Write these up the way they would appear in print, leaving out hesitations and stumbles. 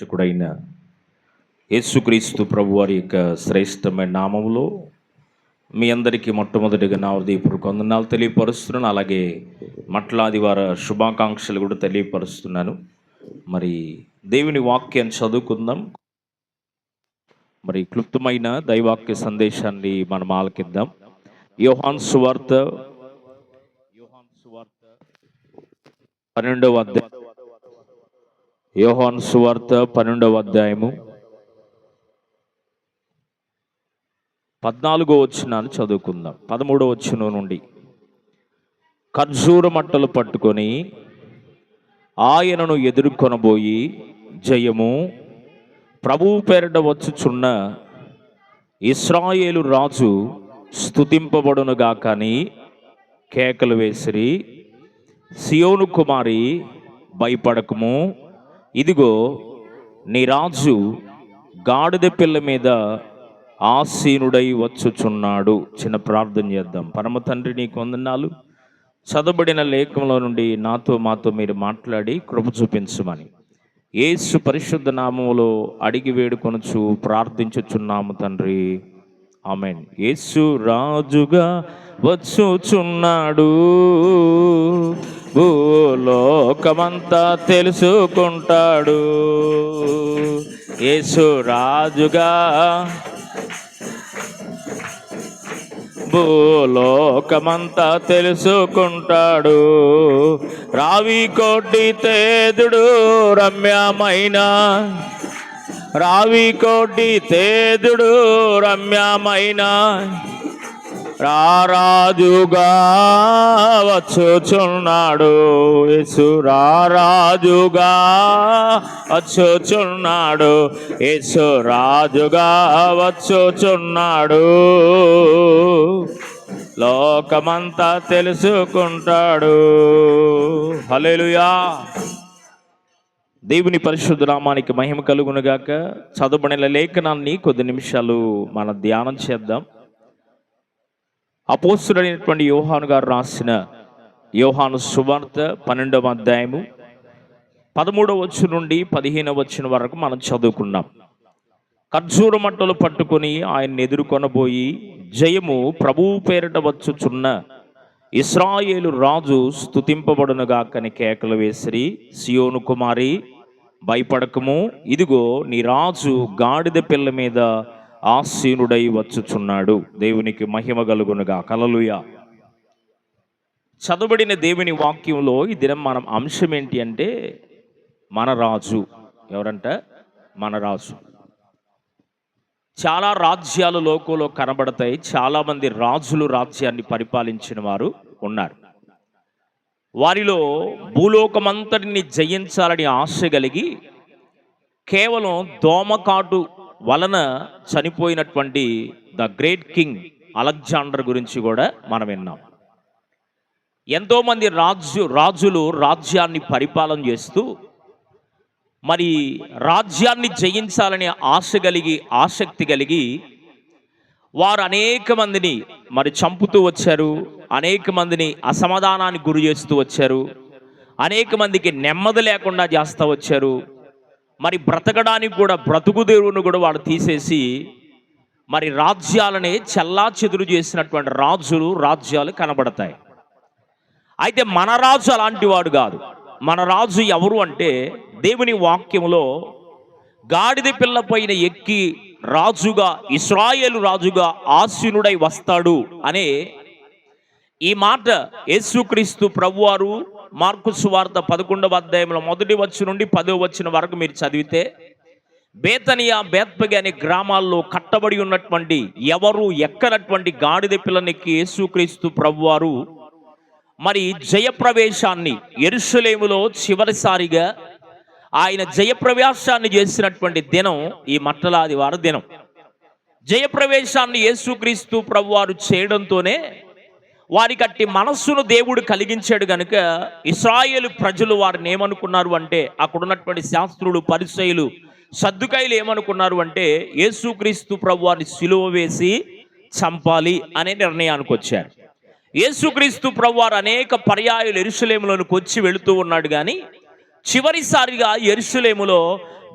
రక్షకుడైన యేసుక్రీస్తు ప్రభు వారి యొక్క శ్రేష్టమైన నామములో మీ అందరికీ మొట్టమొదటిగా నా హృదయపూర్వక వందనాలు తెలియపరుస్తున్నాను. అలాగే మట్లాదివార శుభాకాంక్షలు కూడా తెలియపరుస్తున్నాను. మరి దేవుని వాక్యాన్ని చదువుకుందాం. మరి క్లుప్తమైన దైవాక్య సందేశాన్ని మనం ఆలకిద్దాం. యోహాను సువార్త 12వ అధ్యాయం. యోహాను సువార్త 12వ అధ్యాయము 14వ వచనాన్ని చదువుకుందాం. 13వ వచనం నుండి. ఖర్జూర మట్టలు పట్టుకొని ఆయనను ఎదుర్కొనబోయి, జయము ప్రభువు పేరిట వచ్చుచున్న ఇశ్రాయేలు రాజు స్తుతింపబడునుగాకని కేకలు వేసిరి. సియోను కుమారి, భయపడకము, ఇదిగో నీ రాజు గాడిద పిల్ల మీద ఆసీనుడై వచ్చుచున్నాడు. చిన్న ప్రార్థన చేద్దాం. పరమ తండ్రి, నీకు వందనాలు. చదవబడిన లేఖంలో నుండి మాతో మీరు మాట్లాడి కృప చూపించమని యేసు పరిశుద్ధ నామములో అడిగి వేడుకొనుచు ప్రార్థించుచున్నాము తండ్రి, ఆమేన్. యేసు రాజుగా వచ్చుచున్నాడు, భూలోకమంతా తెలుసుకుంటాడు. యేసు రాజుగా భూలోకమంతా తెలుసుకుంటాడు. రావి కోటి తేదుడు రమ్యమైన, రావి కోటి తేదుడు రమ్యమైన రారాజుగా వచ్చుచున్నాడు. యేసు రారాజుగా వచ్చుచున్నాడు. యేసు రాజుగా వచ్చుచున్నాడు. లోకమంతా తెలుసుకుంటాడు. హల్లెలూయా. దేవుని పరిశుద్ధ నామానికి మహిమ కలుగునుగాక. చదువుబడిన లేఖనాన్ని కొద్ది నిమిషాలు మనం ధ్యానం చేద్దాం. అపోస్తలుడైనటువంటి యోహాను గారు రాసిన యోహాను సువార్త 12వ అధ్యాయము 13వ వచనం నుండి 15వ వచనం వరకు మనం చదువుకున్నాం. ఖర్జూర మట్టలు పట్టుకొని ఆయన్ని ఎదుర్కొనబోయి, జయము ప్రభువు పేరిట వచ్చుచున్న ఇశ్రాయేలు రాజు స్తుతింపబడునుగాకని కేకలు వేసిరి. సియోను కుమారి, భయపడకము, ఇదిగో నీ రాజు గాడిద పిల్ల మీద ఆసీనుడై వచ్చుచున్నాడు. దేవునికి మహిమ కలుగునుగా. హల్లెలూయా. చదవబడిన దేవుని వాక్యంలో ఈ దినం మనం అంశం ఏంటి అంటే, మన రాజు. ఎవరంట? మన రాజు. చాలా రాజ్యాలు లోకంలో కనబడతాయి. చాలామంది రాజులు రాజ్యాన్ని పరిపాలించిన వారు ఉన్నారు. వారిలో భూలోకమంతటిని జయించాలని ఆశ కలిగి కేవలం దోమకాటు వలన చనిపోయినటువంటి ద గ్రేట్ కింగ్ అలెగ్జాండర్ గురించి కూడా మనం విన్నాం. ఎంతోమంది రాజులు రాజ్యాన్ని పరిపాలన చేస్తూ మరి రాజ్యాన్ని జయించాలనే ఆశ కలిగి, ఆసక్తి కలిగి వారు అనేక మందిని మరి చంపుతూ వచ్చారు. అనేక మందిని అసమాధానానికి గురి చేస్తూ వచ్చారు. అనేక మందికి నెమ్మది లేకుండా చేస్తూ వచ్చారు. మరి బ్రతకడానికి కూడా బ్రతుకు దేవుని కూడా వాడు తీసేసి మరి రాజ్యాలనే చెల్లా చెదురు చేసినటువంటి రాజ్యాలు కనబడతాయి. అయితే మన రాజు అలాంటి వాడు కాదు. మన రాజు ఎవరు అంటే, దేవుని వాక్యంలో గాడిద పిల్ల పైన ఎక్కి రాజుగా, ఇశ్రాయేలు రాజుగా ఆసీనుడై వస్తాడు అనే ఈ మాట యేసుక్రీస్తు ప్రభువారు మార్కు సువార్త 11వ అధ్యాయంలో 1వ వచనం నుండి 10వ వచనం వరకు మీరు చదివితే, బేతనియా, బేత్పగే అనే గ్రామాల్లో కట్టబడి ఉన్నటువంటి ఎవరు ఎక్కనటువంటి గాడిద పిల్లనెక్కి యేసుక్రీస్తు ప్రభువారు మరి జయప్రవేశాన్ని, యెరూషలేములో చివరిసారిగా ఆయన జయప్రవేశాన్ని చేసినటువంటి దినం ఈ మట్టలాదివార దినం. జయప్రవేశాన్ని యేసుక్రీస్తు ప్రభువారు చేయడంతోనే వారికి అట్టి మనస్సును దేవుడు కలిగించాడు గనుక ఇశ్రాయేలు ప్రజలు వారిని ఏమనుకున్నారు అంటే, అక్కడ ఉన్నటువంటి శాస్త్రులు, పరిసయ్యులు, సద్దుకాయలు ఏమనుకున్నారు అంటే, యేసుక్రీస్తు ప్రభువారిని సిలువ వేసి చంపాలి అనే నిర్ణయానికి వచ్చారు. యేసుక్రీస్తు ప్రభువారు అనేక పర్యాయాలు యెరూషలేములోనికి వచ్చి వెళుతూ ఉన్నాడు. కానీ చివరిసారిగా యెరూషలేములో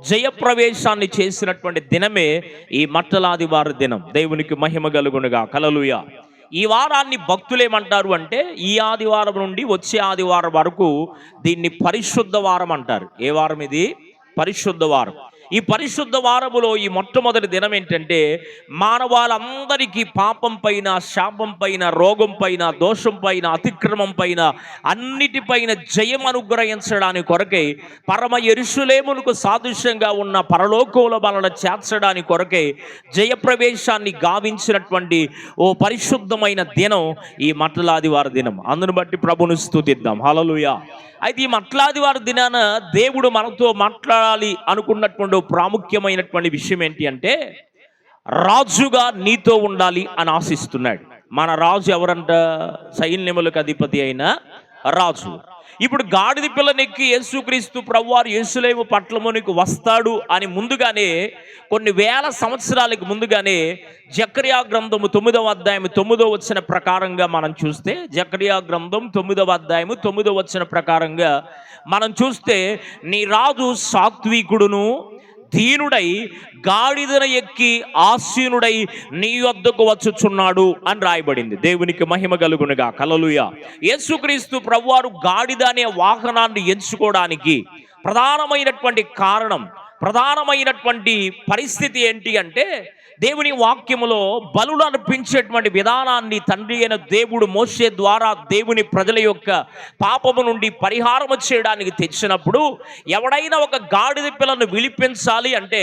జయప్రవేశాన్ని చేసినటువంటి దినమే ఈ మట్టలాదివార దినం. దేవునికి మహిమ కలుగునుగా. హల్లెలూయా. ఈ వారాన్ని భక్తులు ఏమంటారు అంటే, ఈ ఆదివారం నుండి వచ్చే ఆదివారం వరకు దీన్ని పరిశుద్ధ వారం అంటారు. ఏ వారం ఇది? పరిశుద్ధ వారం. ఈ పరిశుద్ధ వారములో ఈ మొట్టమొదటి దినం ఏంటంటే, మానవాళందరికీ పాపం పైన, శాపం పైన, రోగం పైన, దోషం పైన, అతిక్రమం పైన, అన్నిటిపైన జయం అనుగ్రహించడానికి కొరకై, పరమ యెరూషలేమునకు సాదృశ్యంగా ఉన్న పరలోకముల మనల్ని చేర్చడానికి కొరకై జయప్రవేశాన్ని గావించినటువంటి ఓ పరిశుద్ధమైన దినం ఈ మట్టలాదివార దినం. అందును బట్టి ప్రభుని స్తుతిద్దాం. హల్లెలూయా. అయితే ఈ మట్టలాదివార దినాన దేవుడు మనతో మాట్లాడాలి అనుకున్నటువంటి ప్రాముఖ్యమైనటువంటి విషయం ఏంటి అంటే, రాజుగా నీతో ఉండాలి అని ఆశిస్తున్నాడు. మన రాజు ఎవరంట? సైన్యములకు అధిపతి అయిన రాజు. ఇప్పుడు గాడిద పిల్లనెక్కి యేసుక్రీస్తు ప్రభువారు యెరూషలేము పట్టణమునకు వస్తాడు అని ముందుగానే, కొన్ని వేల సంవత్సరాలకు ముందుగానే జకర్యా గ్రంథము 9వ అధ్యాయం 9వ వచన ప్రకారంగా మనం చూస్తే, జకర్యా గ్రంథం 9వ అధ్యాయం 9వ వచన ప్రకారంగా మనం చూస్తే, నీ రాజు సాత్వికుడును దీనుడై గాడిదన ఎక్కి ఆసీనుడై నీ వద్దకు వచ్చుచున్నాడు అని రాయబడింది. దేవునికి మహిమ కలుగునుగా. హల్లెలూయా. యేసుక్రీస్తు ప్రభువారు గాడిద అనే వాహనాన్ని ఎంచుకోవడానికి ప్రధానమైనటువంటి కారణం, ప్రధానమైనటువంటి పరిస్థితి ఏంటి అంటే, దేవుని వాక్యములో బలులు అర్పించేటువంటి విధానాన్ని తండ్రి అయిన దేవుడు మోషే ద్వారా దేవుని ప్రజల యొక్క పాపము నుండి పరిహారము చేయడానికి తెచ్చినప్పుడు, ఎవడైనా ఒక గాడిద పిల్లను విడిపించాలి అంటే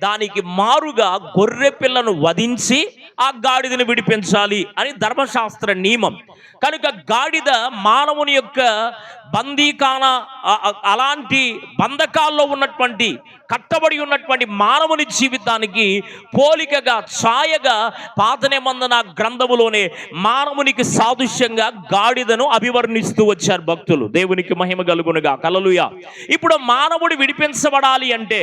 దానికి మారుగా గొర్రె పిల్లను వధించి ఆ గాడిదను విడిపించాలి అని ధర్మశాస్త్ర నియమం. కనుక గాడిద మానవుని యొక్క బందీకాన, అలాంటి బంధకాల్లో ఉన్నటువంటి, కట్టబడి ఉన్నటువంటి మానవుని జీవితానికి పోలికగా, ఛాయగా పాత నిబంధన గ్రంథములోనే మానవునికి సాదృశ్యంగా గాడిదను అభివర్ణిస్తూ వచ్చారు భక్తులు. దేవునికి మహిమ కలుగునుగా. హల్లెలూయా. ఇప్పుడు మానవుడు విడిపించబడాలి అంటే,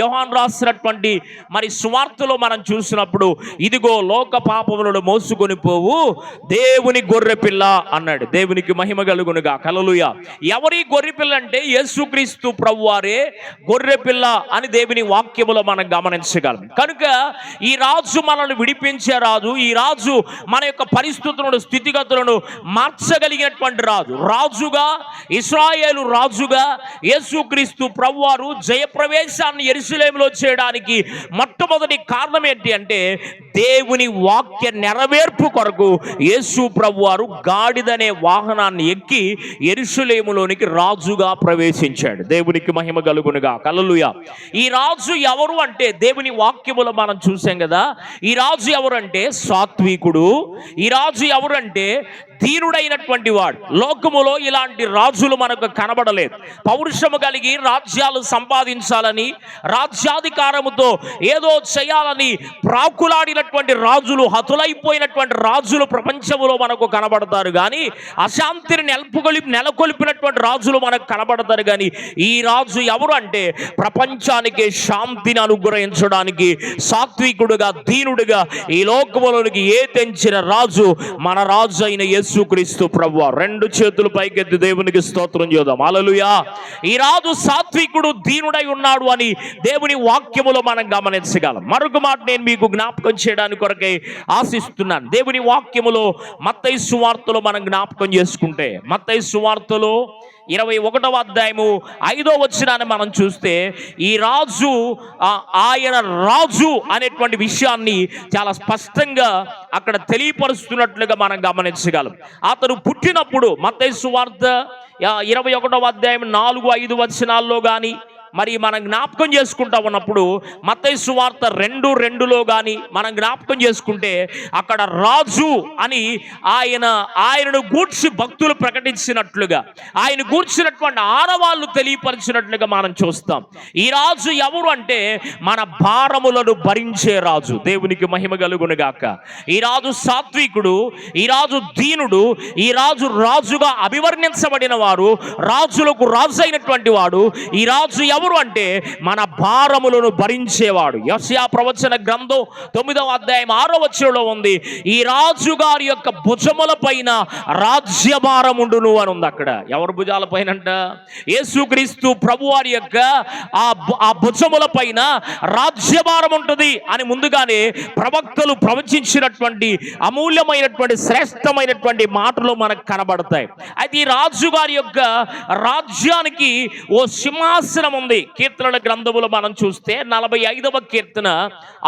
యోహాను రాసినటువంటి మరి సువార్తలో మనం చూసినప్పుడు, ఇదిగో లోక పాపములను మోసుకొని పోవు దేవుని గొర్రె పిల్ల అన్నాడు. దేవునికి మహిమ కలుగునుగా. హల్లెలూయా. ఎవరి గొర్రె పిల్ల అంటే యేసుక్రీస్తు ప్రభువారే గొర్రె పిల్ల అని దేవుని వాక్యములో మనం గమనించగలం. కనుక ఈ రాజు మనల్ని విడిపించే రాజు, ఈ రాజు మన యొక్క పరిస్థితులను, స్థితిగతులను మార్చగలిగినటువంటి రాజు. రాజుగా, ఇశ్రాయేలు రాజుగా యేసుక్రీస్తు ప్రభువారు జయప్రవేశాన్ని యెరూషలేములో చేయడానికి మొట్టమొదటి కారణం ఏంటి అంటే, దేవుని వాక్య నెరవేర్పు కొరకు యేసు ప్రభువారు గాడిదనే వాహనాన్ని ఎక్కి యెరూషలేములోనికి రాజుగా ప్రవేశించాడు. దేవునికి మహిమ కలుగునుగా. హల్లెలూయా. ఈ రాజు ఎవరు అంటే, దేవుని వాక్యములో మనం చూసాం కదా, ఈ రాజు ఎవరంటే సాత్వికుడు. ఈ రాజు ఎవరంటే దీనుడైనటువంటి వాడు. లోకములో ఇలాంటి రాజులు మనకు కనబడలేదు. పౌరుషము కలిగి రాజ్యాలు సంపాదించాలని, రాజ్యాధికారముతో ఏదో చేయాలని ప్రాకులాడినటువంటి రాజులు, హతులైపోయినటువంటి రాజులు ప్రపంచములో మనకు కనబడతారు. కానీ అశాంతిని నెలకొల్పినటువంటి రాజులు మనకు కనబడతారు. కానీ ఈ రాజు ఎవరు అంటే, ప్రపంచానికి శాంతిని అనుగ్రహించడానికి సాత్వికుడుగా, దీనుడుగా ఈ లోకములోనికి తెంచిన రాజు మన రాజు అయిన యేసుక్రీస్తు ప్రభువు. రెండు చేతులు పైకెత్తి దేవునికి స్తోత్రం చేద్దాం. హల్లెలూయా. ఈ రాజు సాత్వికుడు, దీనుడై ఉన్నాడు అని దేవుని వాక్యములో మనం గమనించగలం. మరొక మాట నేను మీకు జ్ఞాపకం చేయడానికి కొరకై ఆశిస్తున్నాను. దేవుని వాక్యములో మత్తయి సువార్తలో మనం జ్ఞాపకం చేసుకుంటే, మత్తయి సువార్తలో 21వ అధ్యాయము 5వ వచనాన్ని మనం చూస్తే, ఈ రాజు, ఆయన రాజు అనేటువంటి విషయాన్ని చాలా స్పష్టంగా అక్కడ తెలియపరుస్తున్నట్లుగా మనం గమనించగలం. అతను పుట్టినప్పుడు మత్తయి సువార్త 21వ అధ్యాయం 4-5 వచనాల్లో కానీ, మరి మనం జ్ఞాపకం చేసుకుంటా ఉన్నప్పుడు మత్తయి సువార్త 2:2లో కానీ మనం జ్ఞాపకం చేసుకుంటే, అక్కడ రాజు అని ఆయనను గూర్చి భక్తులు ప్రకటించినట్లుగా, ఆయన గూర్చినటువంటి ఆనవాళ్ళు తెలియపరిచినట్లుగా మనం చూస్తాం. ఈ రాజు ఎవరు అంటే, మన భారములను భరించే రాజు. దేవునికి మహిమ కలుగునుగాక. ఈ రాజు సాత్వికుడు, ఈ రాజు దీనుడు, ఈ రాజు రాజుగా అభివర్ణించబడిన వారు, రాజులకు రాజు అయినటువంటి వాడు. ఈ రాజు ఎవరు అంటే మన భారములను భరించేవాడు. యెషయా ప్రవచన గ్రంథం 9వ అధ్యాయం 6వ వచనంలో ఉంది, ఈ రాజుగారి యొక్క భుజముల పైన రాజ్యభారముండును అని ఉంది. అక్కడ ఎవరి భుజాల పైన అంట? యేసుక్రీస్తు ప్రభువారి యొక్క ఆ భుజముల పైన రాజ్యభారం ఉంటుంది అని ముందుగానే ప్రవక్తలు ప్రవచించినటువంటి అమూల్యమైనటువంటి శ్రేష్టమైనటువంటి మాటలు మనకు కనబడతాయి. అయితే ఈ రాజుగారి యొక్క రాజ్యానికి ఓ సింహాసనం ఉంది. కీర్తనల గ్రంథములో మనం చూస్తే 45వ కీర్తన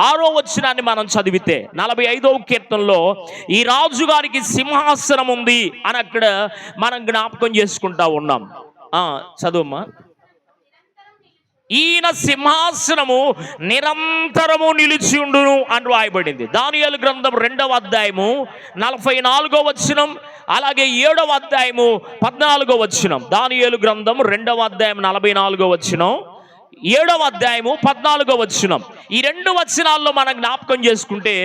6వ వచనాన్ని మనం చదివితే 45వ కీర్తనలో ఈ రాజుగారికి సింహాసనం ఉంది అని అక్కడ మనం జ్ఞాపకం చేసుకుంటా ఉన్నాం. చదువమ్మా. ఈయన సింహాసనము నిరంతరము నిలిచి ఉండును అని రాయబడింది. దానియేలు గ్రంథం 2వ అధ్యాయము 44వ వచనం, అలాగే 7వ అధ్యాయము 14వ వచనం. దానియేలు గ్రంథం 2వ అధ్యాయం 44వ వచనం, 7వ అధ్యాయము 14వ వచనం. ఈ 2 వచనాల్లో మనం జ్ఞాపకం చేసుకుంటే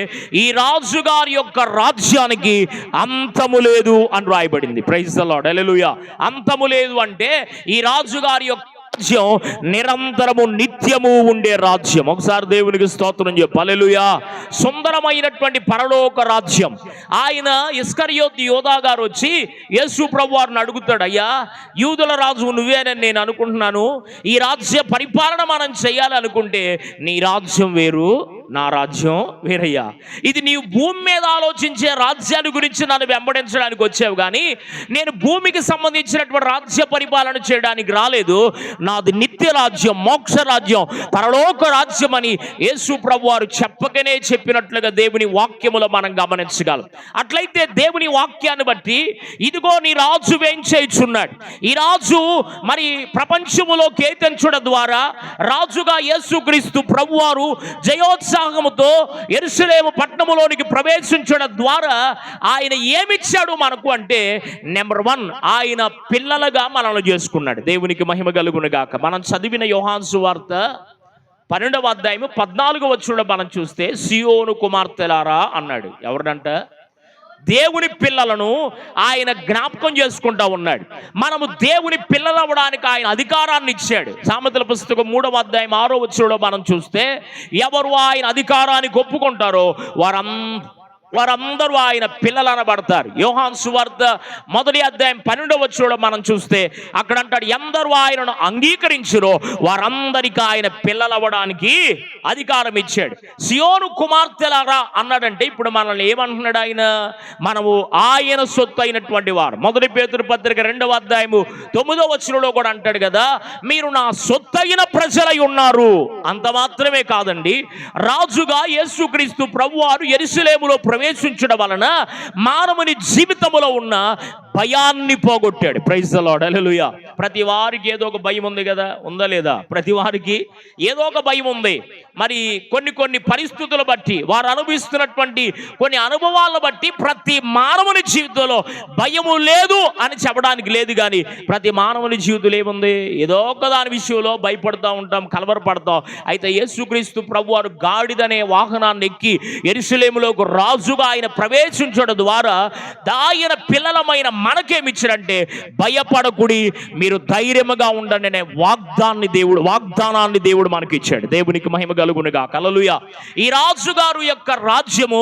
ఈ రాజుగారి యొక్క రాజ్యానికి అంతము లేదు అని రాయబడింది. ప్రైజ్ ది లార్డ్, హల్లెలూయా. అంతము లేదు అంటే ఈ రాజుగారి యొక్క రాజ్యం నిరంతరము నిత్యము ఉండే రాజ్యం. ఒకసారి దేవునికి స్తోత్రం చెప్పు, హల్లెలూయా. సుందరమైనటువంటి పరలోక రాజ్యం. ఆయన ఇస్కరియోతు యోధా గారు వచ్చి యేసు ప్రభువారిని అడుగుతాడు, అయ్యా యూదుల రాజు నువ్వేనని నేను అనుకుంటున్నాను, ఈ రాజ్య పరిపాలన మనం చేయాలనుకుంటే నీ రాజ్యం వేరు, నా రాజ్యం వేరయ్యా. ఇది నీవు భూమి మీద ఆలోచించే రాజ్యాన్ని గురించి నన్ను వెంబడించడానికి వచ్చావు, కానీ నేను భూమికి సంబంధించినటువంటి రాజ్య పరిపాలన చేయడానికి రాలేదు. నాది నిత్య రాజ్యం, మోక్ష రాజ్యం, పరలోక రాజ్యం అని యేసు ప్రభువారు చెప్పకనే చెప్పినట్లుగా దేవుని వాక్యములో మనం గమనించగలం. అట్లయితే దేవుని వాక్యాన్ని బట్టి ఇదిగో నీ రాజు వేయించేయుచున్నాడు. ఈ రాజు మరి ప్రపంచములో కేతించడం ద్వారా రాజుగా యేసుక్రీస్తు ప్రభువారు జయోత్సాహముతో యెరూషలేము పట్టణములోనికి ప్రవేశించడం ద్వారా ఆయన ఏమిచ్చాడు మనకు అంటే, నెంబర్ 1 ఆయన పిల్లలుగా మనల్ని చేసుకున్నాడు. దేవునికి మహిమ కలుగును గాక. మనం చదివిన యోహాను సువార్త 12వ అధ్యాయము 14వ వచనంలో మనం చూస్తే సియోను కుమార్తెలారా అన్నాడు. ఎవరినంట? దేవుని పిల్లలను ఆయన జ్ఞాపకం చేసుకుంటా ఉన్నాడు. మనము దేవుని పిల్లలవ్వడానికి ఆయన అధికారాన్ని ఇచ్చాడు. సామెతల పుస్తకం 3వ అధ్యాయం 6వ వచనంలో మనం చూస్తే ఎవరు ఆయన అధికారాన్ని ఒప్పుకుంటారో వారందరూ ఆయన పిల్లలు అనబడతారు. యోహాను సువార్త 1వ అధ్యాయం 12వ వచనంలో మనం చూస్తే అక్కడ అంటాడు, ఎందరూ ఆయనను అంగీకరించురో వారందరికీ ఆయన పిల్లలవ్వడానికి అధికారం ఇచ్చాడు. సియోను కుమార్తెలారా అన్నాడంటే ఇప్పుడు మనల్ని ఏమంటున్నాడు ఆయన? మనము ఆయన సొత్తు అయినటువంటి వారు. 1 పేతురు పత్రిక 2వ అధ్యాయము 9వ వచనంలో కూడా అంటాడు కదా, మీరు నా సొత్తైన ప్రజలై ఉన్నారు. అంత మాత్రమే కాదండి, రాజుగా యేసుక్రీస్తు ప్రభువారు యెరూషలేములో ప్రవేశించడం వలన మానవుని జీవితంలో ఉన్న భయాన్ని పోగొట్టాడు. ప్రైజ్ ది లార్డ్, హల్లెలూయా. ప్రతి వారికి ఏదో ఒక భయం ఉంది కదా, ఉందా లేదా? ప్రతి వారికి ఏదో ఒక భయం ఉంది. మరి కొన్ని పరిస్థితులు బట్టి వారు అనుభవిస్తున్నటువంటి కొన్ని అనుభవాలను బట్టి ప్రతి మానవుని జీవితంలో భయము లేదు అని చెప్పడానికి లేదు, కానీ ప్రతి మానవుని జీవితంలో ఏముంది? ఏదో ఒక దాని విషయంలో భయపడుతూ ఉంటాం, కలవరపడతాం. అయితే యేసుక్రీస్తు ప్రభువారు గాడిదనే వాహనాన్ని ఎక్కి యెరూషలేములోకి రాజుగా ఆయన ప్రవేశించడం ద్వారా ఆయన పిల్లలమైన మనకేమిచ్చారంటే, భయపడకుడి, మీరు ధైర్యముగా ఉండండి అనే వాగ్దానాన్ని దేవుడు మనకి ఇచ్చాడు. దేవునికి మహిమ కలుగునుగా, హల్లెలూయా. ఈ రాజుగారు యొక్క రాజ్యము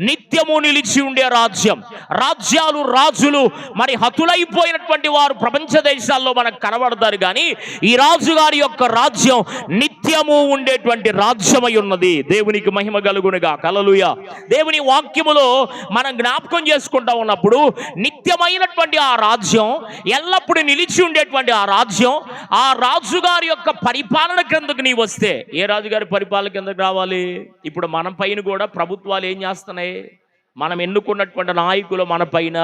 నిత్యము నిలిచి ఉండే రాజ్యం. రాజ్యాలు రాజులు మరి హతులైపోయినటువంటి వారు ప్రపంచ దేశాల్లో మనకు కనబడతారు, కానీ ఈ రాజుగారి యొక్క రాజ్యం నిత్యము ఉండేటువంటి రాజ్యమై ఉన్నది. దేవునికి మహిమ కలుగునుగా, హల్లెలూయా. దేవుని వాక్యములో మనం జ్ఞాపకం చేసుకుంటా ఉన్నప్పుడు నిత్యమైనటువంటి ఆ రాజ్యం, ఎల్లప్పుడూ నిలిచి ఉండేటువంటి ఆ రాజ్యం, ఆ రాజుగారి యొక్క పరిపాలన కిందకు నీ వస్తే, ఏ రాజుగారి పరిపాలన కిందకు రావాలి? ఇప్పుడు మన పైన కూడా ప్రభుత్వాలు ఏం చేస్తున్నాయి? మనం ఎన్నుకున్నటువంటి నాయకులు మన పైన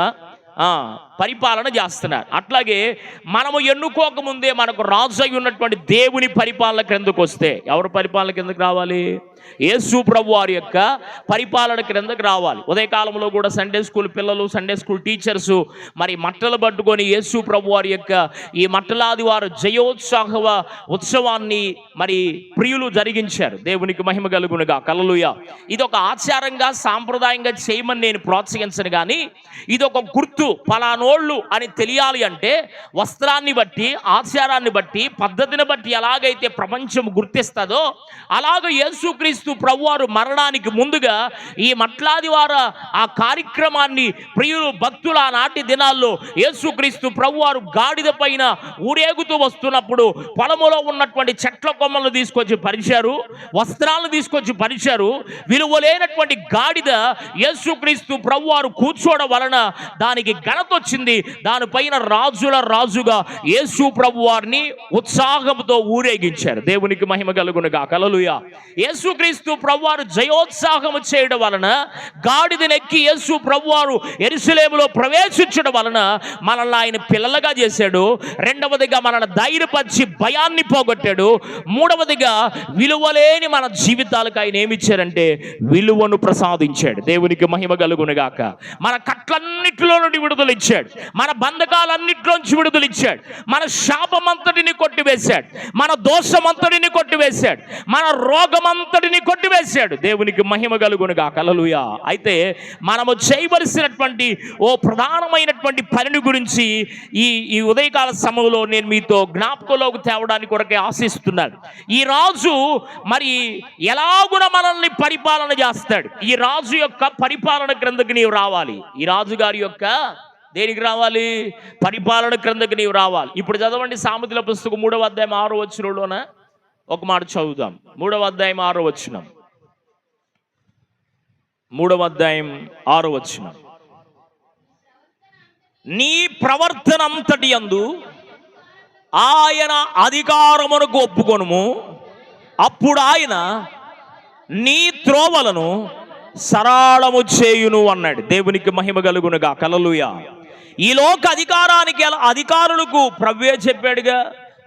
పరిపాలన చేస్తున్నారు. అట్లాగే మనము ఎన్నుకోకముందే మనకు రాజు అయి ఉన్నటువంటి దేవుని పరిపాలన క్రిందకు వస్తే ఎవరి పరిపాలన కిందకు రావాలి? యేసు ప్రభు వారి యొక్క పరిపాలన క్రిందకు రావాలి. ఉదయకాలంలో కూడా సండే స్కూల్ పిల్లలు, సండే స్కూల్ టీచర్స్ మరి మట్టలు పట్టుకొని యేసు ప్రభు వారి యొక్క ఈ మట్టలాదివారు జయోత్సాహ ఉత్సవాన్ని మరి ప్రియులు జరిగించారు. దేవునికి మహిమ కలుగునుగా, హల్లెలూయా. ఇది ఒక ఆచారంగా సాంప్రదాయంగా చేయమని నేను ప్రోత్సహించను, కానీ ఇది ఒక గుర్తు. పలానో మనోళ్ళు అని తెలియాలి అంటే వస్త్రాన్ని బట్టి, ఆచారాన్ని బట్టి, పద్ధతిని బట్టి ఎలాగైతే ప్రపంచం గుర్తిస్తుందో అలాగ యేసుక్రీస్తు ప్రభువారు మరణానికి ముందుగా ఈ మట్లాదివార ఆ కార్యక్రమాన్ని ప్రియులు భక్తులు ఆనాటి దినాల్లో యేసుక్రీస్తు ప్రభువారు గాడిద పైన ఊరేగుతూ వస్తున్నప్పుడు పొలములో ఉన్నటువంటి చెట్ల కొమ్మలను తీసుకొచ్చి పరిచారు, వస్త్రాలను తీసుకొచ్చి పరిచారు. విలువలేనటువంటి గాడిద యేసుక్రీస్తు ప్రభువారు కూర్చోవడం వలన దానికి ఘనత వచ్చింది. దానిపైన రాజుల రాజుగా యేసు ప్రభువారిని ఉత్సాహంతో ఊరేగించారు. దేవునికి మహిమ కలుగునుగా. హల్లెలూయా. యేసుక్రీస్తు ప్రభువారు జయోత్సాహం చేయడం వలన, గాడిదనెక్కి యేసు ప్రభువారు యెరూషలేములో ప్రవేశించడం వలన మనల్ని ఆయన పిల్లలుగా చేశాడు. రెండవదిగా మనల్ని ధైర్యపరిచి భయాన్ని పోగొట్టాడు. మూడవదిగా విలువలేని మన జీవితాలకు ఆయన ఏమిచ్చారంటే విలువను ప్రసాదించాడు. దేవునికి మహిమ కలుగునుగాక. మన కట్లన్నిటిలో నుండి విడుదల ఇచ్చాడు, మన బంధకాలన్నిటిలోంచి విడుదల ఇచ్చాడు, మన శాపమంతటిని కొట్టివేశాడు, మన దోషమంతటిని కొట్టివేశాడు, మన రోగమంతటిని కొట్టివేశాడు. దేవునికి మహిమ కలుగునుగాక. హల్లెలూయా. అయితే మనము చేయవలసినటువంటి ప్రధానమైనటువంటి పనిని గురించి ఈ ఉదయకాల సమయంలో నేను మీతో జ్ఞాపకంలోకి తేవడానికి కొరకే ఆశిస్తున్నాను. ఈ రాజు మరి ఎలాగున మనల్ని పరిపాలన చేస్తాడు. ఈ రాజు యొక్క పరిపాలన క్రిందకి నీవు రావాలి. ఈ రాజు గారి యొక్క దేనికి రావాలి? పరిపాలన క్రిందకి నీవు రావాలి. ఇప్పుడు చదవండి సామెతల పుస్తకం 3వ అధ్యాయం 6వ వచనంలోన ఒక మాట చదువుదాం. 3వ అధ్యాయం 6వ వచనం. 3వ అధ్యాయం 6వ వచనం. నీ ప్రవర్తన అంతటి యందు ఆయన అధికారమునకు ఒప్పుకొనుము, అప్పుడు ఆయన నీ త్రోవలను సరళము చేయును అన్నాడు. దేవునికి మహిమ కలుగునుగా. హల్లెలూయా. ఈ లోక అధికారులకు ప్రభువే చెప్పాడుగా,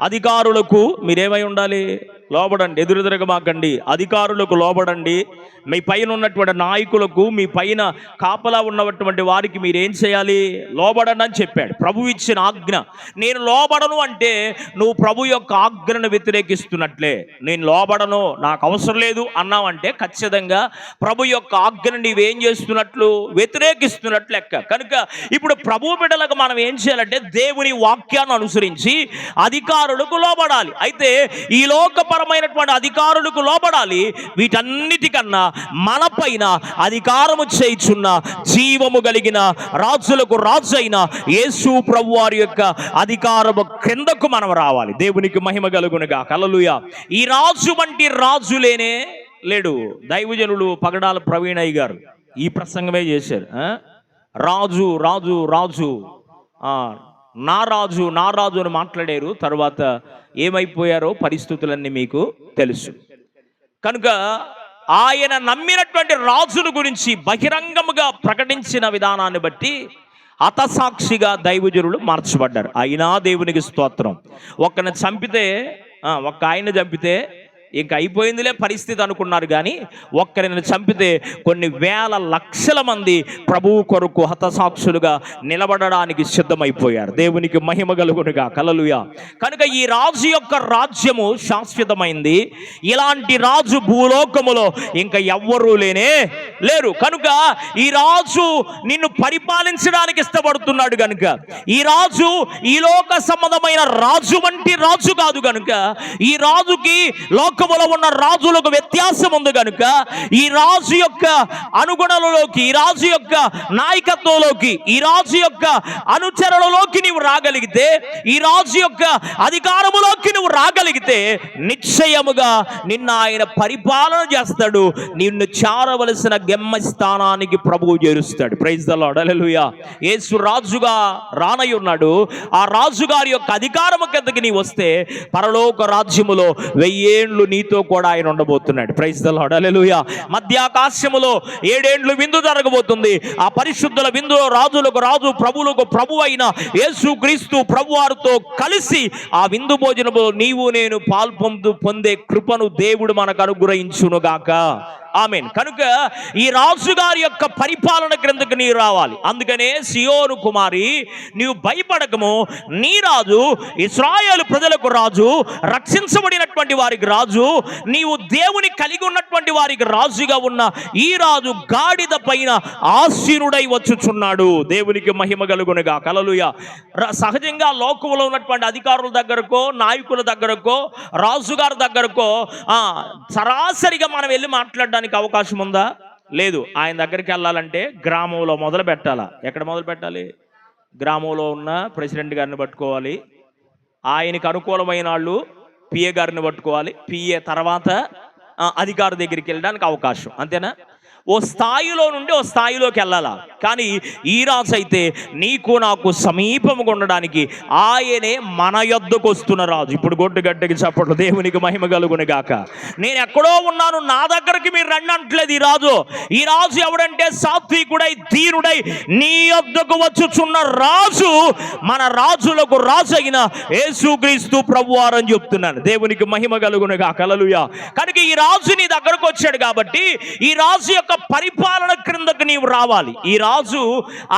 అధికారులకు మీరేమై ఉండాలి? లోబడండి, ఎదురుదిరగమాకండి. అధికారులకు లోబడండి. మీ పైన ఉన్నటువంటి నాయకులకు, మీ పైన కాపలా ఉన్నటువంటి వారికి మీరేం చేయాలి? లోబడండి అని చెప్పాడు. ప్రభు ఇచ్చిన ఆజ్ఞ. నేను లోబడను అంటే నువ్వు ప్రభు యొక్క ఆజ్ఞను వ్యతిరేకిస్తున్నట్లే. నేను లోబడను, నాకు అవసరం లేదు అన్నావంటే ఖచ్చితంగా ప్రభు యొక్క ఆజ్ఞను నీవేం చేస్తున్నట్లు? వ్యతిరేకిస్తున్నట్లు లెక్క. కనుక ఇప్పుడు ప్రభు బిడ్డలకు మనం ఏం చేయాలంటే దేవుని వాక్యాన్ని అనుసరించి అధికారులకు లోబడాలి. అయితే ఈ లోకపరమైనటువంటి అధికారులకు లోబడాలి. వీటన్నిటికన్నా మన పైన అధికారము చేయుచున్న జీవము కలిగిన రాజులకు రాజు అయిన యేసు ప్రభువారి యొక్క అధికారము క్రిందకు మనం రావాలి. దేవునికి మహిమ కలుగునుగా. హల్లెలూయా. ఈ రాజు వంటి రాజు లేడు. దైవజనులు పగడాల ప్రవీణయ్య గారు ఈ ప్రసంగమే చేశారు. రాజు రాజు రాజు నా రాజు నా రాజు అని మాట్లాడారు. తర్వాత ఏమైపోయారో పరిస్థితులన్నీ మీకు తెలుసు. కనుక ఆయన నమ్మినటువంటి రాజుల గురించి బహిరంగముగా ప్రకటించిన విధానాన్ని బట్టి హతసాక్షిగా దైవజనులు మార్చబడ్డారు. అయినా దేవునికి స్తోత్రం. ఒక్కని చంపితే ఆయన చంపితే ఇంక అయిపోయిందిలే పరిస్థితి అనుకున్నారు. కానీ ఒక్కరిని చంపితే కొన్ని వేల లక్షల మంది ప్రభువు కొరకు హతసాక్షులుగా నిలబడడానికి సిద్ధమైపోయారు. దేవునికి మహిమ కలుగునుగా. హల్లెలూయా. కనుక ఈ రాజు యొక్క రాజ్యము శాశ్వతమైంది. ఇలాంటి రాజు భూలోకములో ఇంకా ఎవ్వరూ లేరు. కనుక ఈ రాజు నిన్ను పరిపాలించడానికి ఇష్టపడుతున్నాడు. కనుక ఈ రాజు ఈ లోక సంబంధమైన రాజు వంటి రాజు కాదు. కనుక ఈ రాజుకి లోకములో ఉన్న రాజులకు వ్యత్యాసం ఉంది. కనుక ఈ రాజు యొక్క అనుగుణలలోకి, ఈ రాజు యొక్క నాయకత్వంలోకి, ఈ రాజు యొక్క అనుచరులలోకి నీవు రాగలిగితే, ఈ రాజు యొక్క అధికారములోకి నువ్వు రాగలిగితే నిశ్చయముగా నిన్న ఆయన పరిపాలన చేస్తాడు. నిన్ను చేరవలసిన గమ్యస్థానానికి ప్రభువు చేరుస్తాడు. Praise the Lord. హల్లెలూయా. యేసు రాజుగా రానై ఉన్నాడు. ఆ రాజుగారి యొక్క అధికారము కిందకి నీ వస్తే పరలోక రాజ్యములో 1000 ఏండ్లు నీతో కూడా ఆయన ఉండబోతున్నాడు. Praise the Lord. హల్లెలూయా. మధ్యాకాశములో 7 ఏండ్లు విందు జరగబోతుంది. ఆ పరిశుద్ధుల విందులో రాజులకు రాజు, ప్రభువులకు ప్రభు అయిన యేసుక్రీస్తు ప్రభువారితో కలిసి ఆ విందు భోజనములో నీవు నేను పాల్పొందు పొందే కృపను దేవుడు మనకు అనుగ్రహించునుగాక. ఆమేన్. కనుక ఈ రాజుగారి యొక్క పరిపాలన క్రిందకు నీవు రావాలి. అందుకనే సియోను కుమారి, నీవు భయపడకము, నీ రాజు ఇశ్రాయేలు ప్రజలకు రాజు, రక్షించబడినటువంటి వారికి రాజు, నీవు దేవుని కలిగి ఉన్నటువంటి వారికి రాజుగా ఉన్న ఈ రాజు గాడిద పైన ఆసీనుడై వచ్చుచున్నాడు. దేవునికి మహిమ కలుగునుగా. హల్లెలూయా. సహజంగా లోకంలో ఉన్నటువంటి అధికారుల దగ్గరకో, నాయకుల దగ్గరకో, రాజుగారి దగ్గరకో సరాసరిగా మనం వెళ్ళి మాట్లాడడానికి అవకాశం ఉందా? లేదు. ఆయన దగ్గరికి వెళ్ళాలంటే గ్రామంలో మొదలు పెట్టాలా? ఎక్కడ మొదలు పెట్టాలి? గ్రామంలో ఉన్న ప్రెసిడెంట్ గారిని పట్టుకోవాలి, ఆయనకు అనుకూలమైన వాళ్ళు పిఏ గారిని పట్టుకోవాలి, పిఏ తర్వాత అధికారి దగ్గరికి వెళ్ళడానికి అవకాశం. అంతేనా? ఓ స్థాయిలో నుండి ఓ స్థాయిలోకి వెళ్ళాలా. కానీ ఈ రాజు అయితే నీకు నాకు సమీపంగా ఉండడానికి ఆయనే మన యొద్దకు వస్తున్న రాజు. ఇప్పుడు గొడ్డుగడ్డకి చప్పట్లు. దేవునికి మహిమ కలుగును గాక. నేను ఎక్కడో ఉన్నాను, నా దగ్గరికి మీరు రండి అంటలేదు ఈ రాజు. ఈ రాజు ఎవడంటే సాత్వికుడై దీనుడై నీ యొద్దకు వచ్చుచున్న రాజు, మన రాజులకు రాజు అయిన యేసుక్రీస్తు ప్రభువారు అని చెప్తున్నాను. దేవునికి మహిమ కలుగును గాక. హల్లెలూయా. కనుక ఈ రాజు నీ దగ్గరకు వచ్చాడు కాబట్టి ఈ రాజు యొక్క పరిపాలన క్రిందకు నీవు రావాలి. ఈ రాజు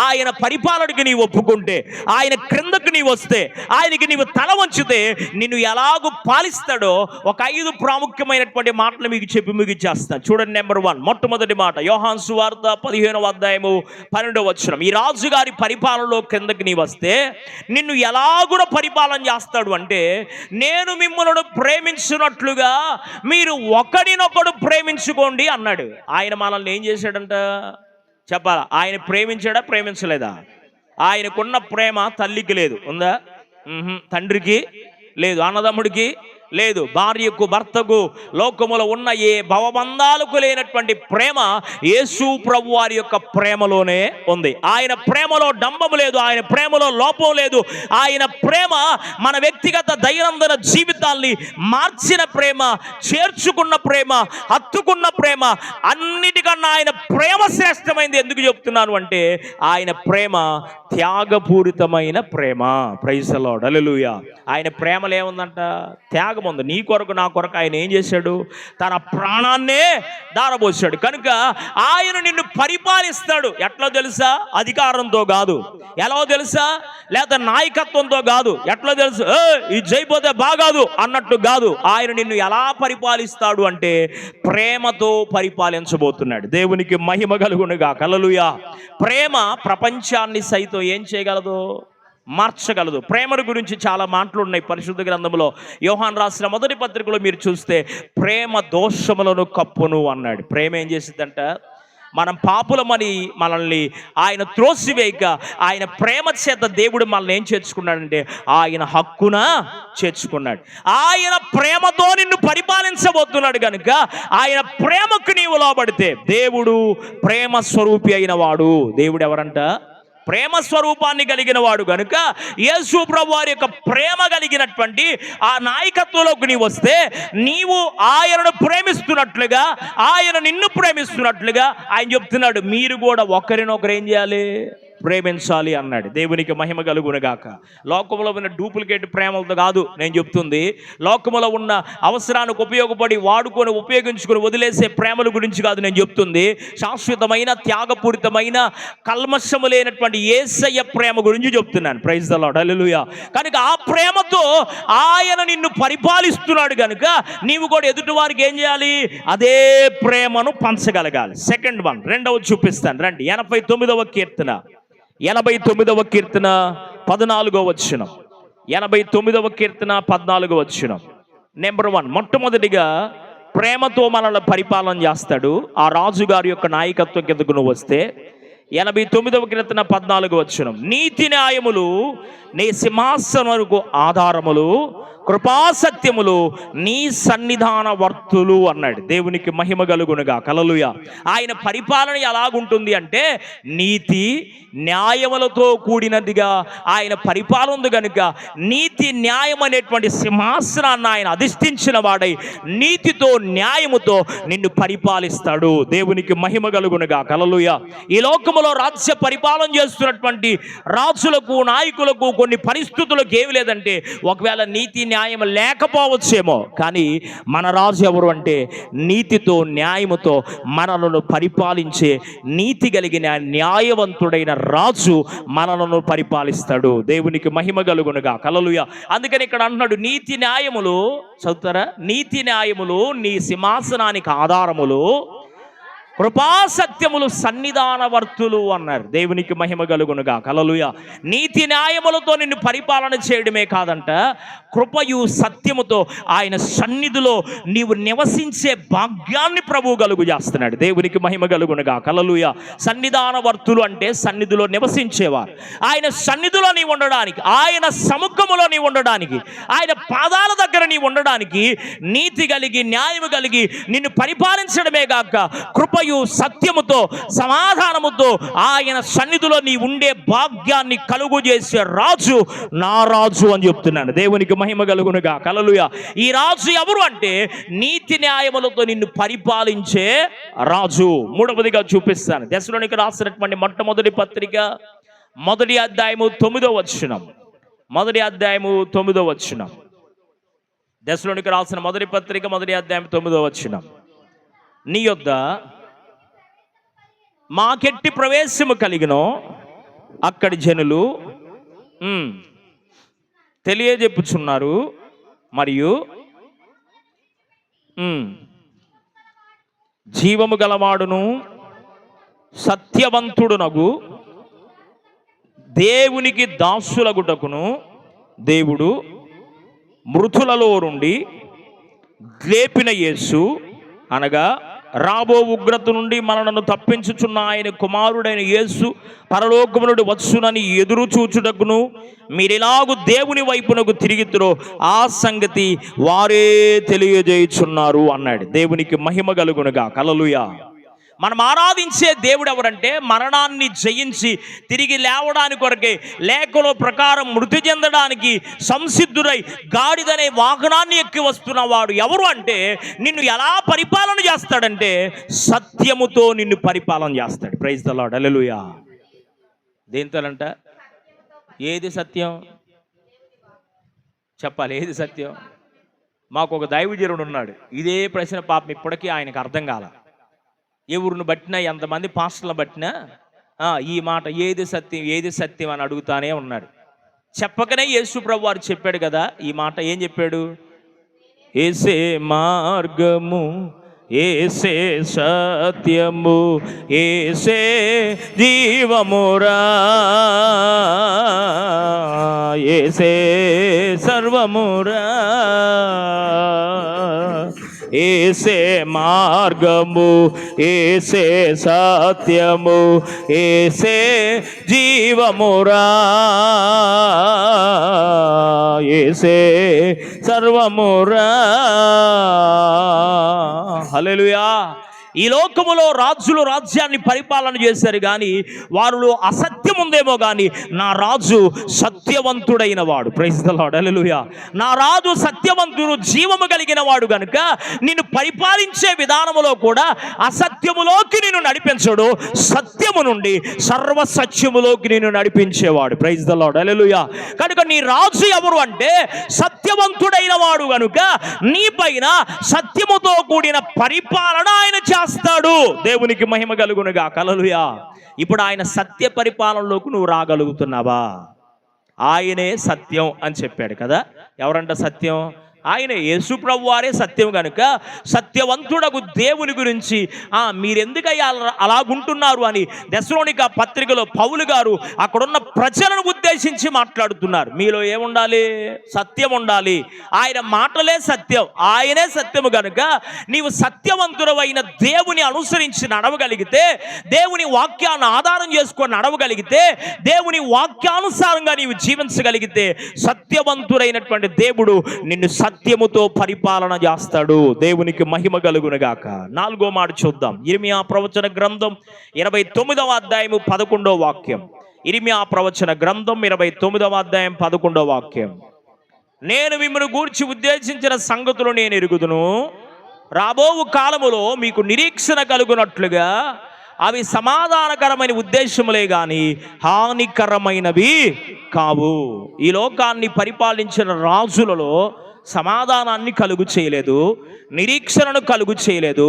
ఆయన పరిపాలనకి నీవు ఒప్పుకుంటే, ఆయన క్రిందకు నీవు వస్తే, ఆయనకి నీవు తల వంచితే నిన్ను ఎలాగూ పాలిస్తాడో ఒక 5 ప్రాముఖ్యమైనటువంటి మాటలు మీకు చెప్పి ముగిచ్చేస్తాను. చూడండి. నెంబర్ 1, మొట్టమొదటి మాట యోహాను సువార్త 15వ అధ్యాయము 12వ వచనం. ఈ రాజుగారి పరిపాలనలో క్రిందకి నీవు వస్తే నిన్ను ఎలాగూ పరిపాలన చేస్తాడు అంటే, నేను మిమ్మల్ని ప్రేమించినట్లుగా మీరు ఒకడినొకడు ప్రేమించుకోండి అన్నాడు. ఆయన మనల్ని ఏం చేశాడంట చెప్పాలా? ఆయన ప్రేమించాడా? ప్రేమించలేదా? ఆయనకున్న ప్రేమ తల్లికి లేదు. ఉందా? తండ్రికి లేదు, అన్నదమ్ముడికి లేదు, భార్యకు భర్తకు లోకములో ఉన్న ఏ భవబంధాలకు లేనటువంటి ప్రేమ యేసు ప్రభు వారి యొక్క ప్రేమలోనే ఉంది. ఆయన ప్రేమలో డంబము లేదు, ఆయన ప్రేమలో లోపం లేదు. ఆయన ప్రేమ మన వ్యక్తిగత దైనందిన జీవితాల్ని మార్చిన ప్రేమ, చేర్చుకున్న ప్రేమ, హత్తుకున్న ప్రేమ, అన్నిటికన్నా ఆయన ప్రేమ శ్రేష్టమైంది. ఎందుకు చెప్తున్నాను అంటే ఆయన ప్రేమ త్యాగపూరితమైన ప్రేమ. Praise the Lord. హల్లెలూయా. ఆయన ప్రేమలో ఏముందంట? త్యాగం ఉంది. నీ కొరకు నా కొరకు ఆయన ఏం చేశాడు? తన ప్రాణాన్నే దారబోసాడు. కనుక ఆయన నిన్ను పరిపాలిస్తాడు. ఎట్లా తెలుసా? అధికారంతో కాదు. ఎలా తెలుసా? లేదా నాయకత్వంతో కాదు. ఎట్లా తెలుసు? ఇది చేయకపోతే బాగాదు అన్నట్టు కాదు. ఆయన నిన్ను ఎలా పరిపాలిస్తాడు అంటే ప్రేమతో పరిపాలించబోతున్నాడు. దేవునికి మహిమ కలుగునుగా. హల్లెలూయా. ప్రేమ ప్రపంచాన్ని సైతం ఏం చేయగలదు? మార్చగలదు. ప్రేమను గురించి చాలా మాటలు ఉన్నాయి పరిశుద్ధ గ్రంథంలో. యోహాను రాసిన మొదటి పత్రికలో మీరు చూస్తే ప్రేమ దోషములను కప్పును అన్నాడు. ప్రేమ ఏం చేసిద్దంట? మనం పాపులమని మనల్ని ఆయన త్రోసివేయక ఆయన ప్రేమ చేత దేవుడు మనల్ని ఏం చేర్చుకున్నాడంటే ఆయన హక్కున చేర్చుకున్నాడు. ఆయన ప్రేమతో నిన్ను పరిపాలించబోతున్నాడు. కనుక ఆయన ప్రేమకు నీవు లోబడితే, దేవుడు ప్రేమ స్వరూపి అయిన వాడు. దేవుడు ఎవరంట? ప్రేమ స్వరూపాన్ని కలిగిన వాడు. కనుక యేసు ప్రభు వారి యొక్క ప్రేమ కలిగినటువంటి ఆ నాయకత్వంలోకి నీవు వస్తే నీవు ఆయనను ప్రేమిస్తున్నట్లుగా, ఆయన నిన్ను ప్రేమిస్తున్నట్లుగా ఆయన చెప్తున్నాడు మీరు కూడా ఒకరినొకరు ఏం చేయాలి? ప్రేమించాలి అన్నాడు. దేవునికి మహిమ కలుగునుగాక. లోకంలో ఉన్న డూప్లికేట్ ప్రేమలతో కాదు నేను చెప్తుంది. లోకంలో ఉన్న అవసరానికి ఉపయోగపడి వాడుకొని ఉపయోగించుకొని వదిలేసే ప్రేమల గురించి కాదు నేను చెప్తుంది. శాశ్వతమైన త్యాగపూరితమైన కల్మషము లేనటువంటి యేసయ్య ప్రేమ గురించి చెప్తున్నాను. Praise the Lord. హల్లెలూయా. కనుక ఆ ప్రేమతో ఆయన నిన్ను పరిపాలిస్తున్నాడు. కనుక నీవు కూడా ఎదుటి వారికి ఏం చేయాలి? అదే ప్రేమను పంచగలగాలి. సెకండ్ వన్, రెండవది చూపిస్తాను రండి. 89వ కీర్తన 89వ కీర్తన 14వ వచనం. 89వ కీర్తన 14వ వచనం. నెంబర్ 1, మొట్టమొదటిగా ప్రేమతో మనల్ని పరిపాలన చేస్తాడు. ఆ రాజుగారి యొక్క నాయకత్వం కిందకు నువ్వు వస్తే 89వ కీర్తన 14వ వచనం. నీతి న్యాయములు నీ సింహాసనమునకు ఆధారములు, కృపాసత్యములు నీ సన్నిధాన వర్తులు అన్నాడు. దేవునికి మహిమ కలుగునుగా. హల్లెలూయా. ఆయన పరిపాలన ఎలాగుంటుంది అంటే నీతి న్యాయములతో కూడినదిగా ఆయన పరిపాలన ఉంది. కనుక నీతి న్యాయం అనేటువంటి సింహాసనాన్ని ఆయన అధిష్ఠించిన వాడై నీతితో న్యాయముతో నిన్ను పరిపాలిస్తాడు. దేవునికి మహిమ కలుగునుగా. హల్లెలూయా. ఈ లోకం లోకములో రాజ్య పరిపాలన చేస్తున్నటువంటి రాజులకు, నాయకులకు కొన్ని పరిస్థితులకు ఏమి లేదంటే ఒకవేళ నీతి న్యాయం లేకపోవచ్చేమో, కానీ మన రాజు ఎవరు అంటే నీతితో న్యాయముతో మనలను పరిపాలించే నీతి కలిగిన న్యాయవంతుడైన రాజు మనలను పరిపాలిస్తాడు. దేవునికి మహిమ కలుగునుగా. హల్లెలూయా. అందుకని ఇక్కడ అంటున్నాడు, నీతి న్యాయములు, చదువుతారా, నీతి న్యాయములు నీ సింహాసనానికి ఆధారములు, కృపా సత్యములు సన్నిధానవర్తులు అన్నారు. దేవునికి మహిమ కలుగునుగా. హల్లెలూయా. నీతి న్యాయములతో నిన్ను పరిపాలన చేయడమే కాదంట, కృపయు సత్యముతో ఆయన సన్నిధిలో నీవు నివసించే భాగ్యాన్ని ప్రభువు కలుగు చేస్తున్నాడు. దేవునికి మహిమ కలుగునుగా. హల్లెలూయా. సన్నిధానవర్తులు అంటే సన్నిధిలో నివసించేవారు. ఆయన సన్నిధిలో నీవు ఉండడానికి, ఆయన సముఖములో నీవు ఉండడానికి, ఆయన పాదాల దగ్గర నీవు ఉండడానికి నీతి కలిగి న్యాయము కలిగి నిన్ను పరిపాలించడమే గాక కృప సత్యముతో సమాధానముతో ఆయన సన్నిధిలో నీ ఉండే భాగ్యాన్ని కలుగు చేసే రాజు నా రాజు అని చెప్తున్నాను. దేవునికి మహిమ కలుగునుగా. హల్లెలూయా. ఈ రాజు ఎవరు అంటే నీతి న్యాయములతో నిన్ను పరిపాలించే రాజు. మూడవదిగా చూపిస్తాను. దెస్సలోనికి రాసినటువంటి మొట్టమొదటి పత్రిక 1వ అధ్యాయము 9వ వచనం. 1వ అధ్యాయము 9వ వచనం. దెస్సలోనికి రాసిన మొదటి పత్రిక 1వ అధ్యాయం 9వ వచనం. నీ యొద్ద మాకెట్టి ప్రవేశము కలిగినో అక్కడి జనులు తెలియజెప్పుచున్నారు, మరియు జీవము గలవాడును సత్యవంతుడునగు దేవునికి దాసులగుటకును దేవుడు మృతులలో నుండి లేపిన యేసు అనగా రాబో ఉగ్రత నుండి మనలను తప్పించుచున్న ఆయన కుమారుడైన యేసు పరలోకము నుండి వచ్చునని ఎదురు చూచుటకును మీరెలాగు దేవుని వైపునకు తిరిగితురో ఆ సంగతి వారే తెలియజేయుచున్నారు అన్నాడు. దేవునికి మహిమ కలుగునుగా. హల్లెలూయా. మనం ఆరాధించే దేవుడు ఎవరంటే మరణాన్ని జయించి తిరిగి లేవడానికి కొరకే, లేఖలో ప్రకారం మృతి చెందడానికి సంసిద్ధుడై గాడిదనే వాహనాన్ని ఎక్కి వస్తున్నవాడు ఎవరు అంటే నిన్ను ఎలా పరిపాలన చేస్తాడంటే సత్యముతో నిన్ను పరిపాలన చేస్తాడు. Praise the Lord. హల్లెలూయా. దేంతోనంట? ఏది సత్యం చెప్పాలి? ఏది సత్యం? మాకు ఒక దైవజనుడు ఉన్నాడు. ఇదే ప్రశ్న పాపం ఇప్పటికీ ఆయనకు అర్థం కాల. ఎవరిని బట్టినా, ఎంతమంది పాస్టర్లను బట్టినా ఈ మాట ఏది సత్యం ఏది సత్యం అని అడుగుతానే ఉన్నాడు. చెప్పకనే యేసు ప్రభు వారు చెప్పాడు కదా ఈ మాట. ఏం చెప్పాడు? యేసే మార్గము, యేసే సత్యము, యేసే జీవమురా, యేసే సర్వమురా, యేసే మార్గము, యేసే సత్యము, యేసే జీవమురా, యేసే సర్వమురా. హల్లెలూయా. ఈ లోకములో రాజులు రాజ్యాన్ని పరిపాలన చేశారు, కానీ వారిలో అసత్యం ఉందేమో, కానీ నా రాజు సత్యవంతుడైన వాడు. Praise the Lord. హల్లెలూయా. నా రాజు సత్యవంతుడు, జీవము కలిగిన వాడు గనుక నిన్ను పరిపాలించే విధానములో కూడా అసత్యములోకి నిన్ను నడిపించడు, సత్యము నుండి సర్వసత్యములోకి నిన్ను నడిపించేవాడు. Praise the Lord. హల్లెలూయా. కనుక నీ రాజు ఎవరు అంటే సత్యవంతుడైన వాడు గనుక నీ పైన సత్యముతో కూడిన పరిపాలన ఆయన చేస్తాడు. దేవునికి మహిమ కలుగునుగా. హల్లెలూయా. ఇప్పుడు ఆయన సత్య పరిపాలనలోకి నువ్వు రాగలుగుతున్నావా? ఆయనే సత్యం అని చెప్పాడు కదా. ఎవరంట సత్యం? ఆయనే. యేసు ప్రభు వారే సత్యం కనుక సత్యవంతుడకు దేవుని గురించి మీరెందుకయ్యా అలాగుంటున్నారు అని దెస్సలోనిక పత్రికలో పౌలు గారు అక్కడున్న ప్రజలను ఉద్దేశించి మాట్లాడుతున్నారు. మీలో ఏముండాలి? సత్యం ఉండాలి. ఆయన మాటలే సత్యం, ఆయనే సత్యము కనుక నీవు సత్యవంతుడవైన దేవుని అనుసరించి నడవగలిగితే, దేవుని వాక్యాన్ని ఆధారం చేసుకొని నడవగలిగితే, దేవుని వాక్యానుసారంగా నీవు జీవించగలిగితే సత్యవంతుడైనటువంటి దేవుడు నిన్ను సత్యముతో పరిపాలన చేస్తాడు. దేవునికి మహిమ కలుగునుగాక. 4వ మాట చూద్దాం. ఇర్మియా ప్రవచన గ్రంథం 29వ అధ్యాయము 11వ వాక్యం. ఇర్మియా ప్రవచన గ్రంథం 29వ అధ్యాయం 11వ వాక్యం. నేను మిమ్మల్ని గూర్చి ఉద్దేశించిన సంగతులు నేను ఎరుగుదును, రాబోవు కాలములో మీకు నిరీక్షణ కలుగునట్లుగా అవి సమాధానకరమైన ఉద్దేశములే గాని హానికరమైనవి కావు. ఈ లోకాన్ని పరిపాలించిన రాజులలో సమాధానాన్ని కలుగు చేయలేదు, నిరీక్షణను కలుగు చేయలేదు.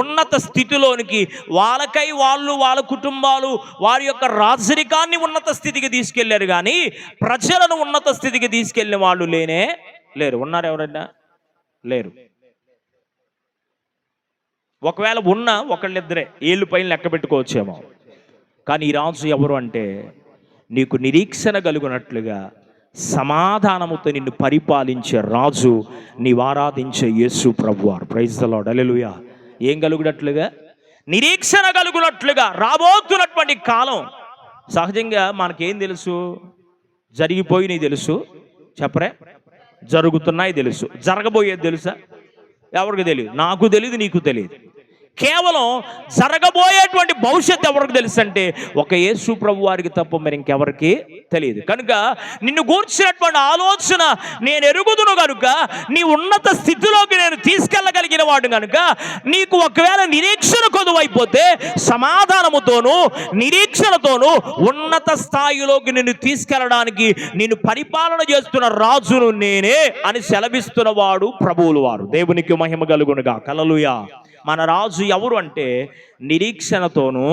ఉన్నత స్థితిలోనికి వాళ్ళకై వాళ్ళు, వాళ్ళ కుటుంబాలు, వారి యొక్క రాజరికాన్ని ఉన్నత స్థితికి తీసుకెళ్లారు కానీ ప్రజలను ఉన్నత స్థితికి తీసుకెళ్లిన వాళ్ళు లేరు. ఉన్నారు ఎవరైనా? లేరు. ఒకవేళ ఉన్నా ఒకళ్ళిద్దరే, ఏళ్ళు పైన లెక్క పెట్టుకోవచ్చేమో. కానీ ఈ రాజు ఎవరు అంటే, నీకు నిరీక్షణ కలుగునట్లుగా సమాధానముతో నిన్ను పరిపాలించే రాజు, నీవు ఆరాధించే యేసు ప్రభువారు. ప్రైజ్ ది లార్డ్, హల్లెలూయా. ఏం కలుగునట్లుగా? నిరీక్షణ కలుగునట్లుగా. రాబోతున్నటువంటి కాలం సహజంగా మనకేం తెలుసు? జరిగిపోయినవి తెలుసు, చెప్పరే? జరుగుతున్నాయి తెలుసు, జరగబోయేది తెలుసా? ఎవరికి తెలియదు. నాకు తెలియదు, నీకు తెలియదు. కేవలం జరగబోయేటువంటి భవిష్యత్తు ఎవరికి తెలుసు అంటే ఒక యేసు ప్రభు వారికి తప్ప మరి ఇంకెవరికి తెలియదు. కనుక నిన్ను గూర్చినటువంటి ఆలోచన నేను ఎరుగుదును కనుక నీ ఉన్నత స్థితిలోకి నేను తీసుకెళ్ళగలిగిన వాడు కనుక నీకు ఒకవేళ నిరీక్షణ కొదువైపోతే సమాధానముతోనూ నిరీక్షణతోనూ ఉన్నత స్థాయిలోకి నిన్ను తీసుకెళ్ళడానికి నిన్ను పరిపాలన చేస్తున్న రాజును నేనే అని సెలవిస్తున్న వాడు ప్రభువులు వారు. దేవునికి మహిమ కలుగునుగా. హల్లెలూయా. మన రాజు ఎవరు అంటే నిరీక్షణతోనూ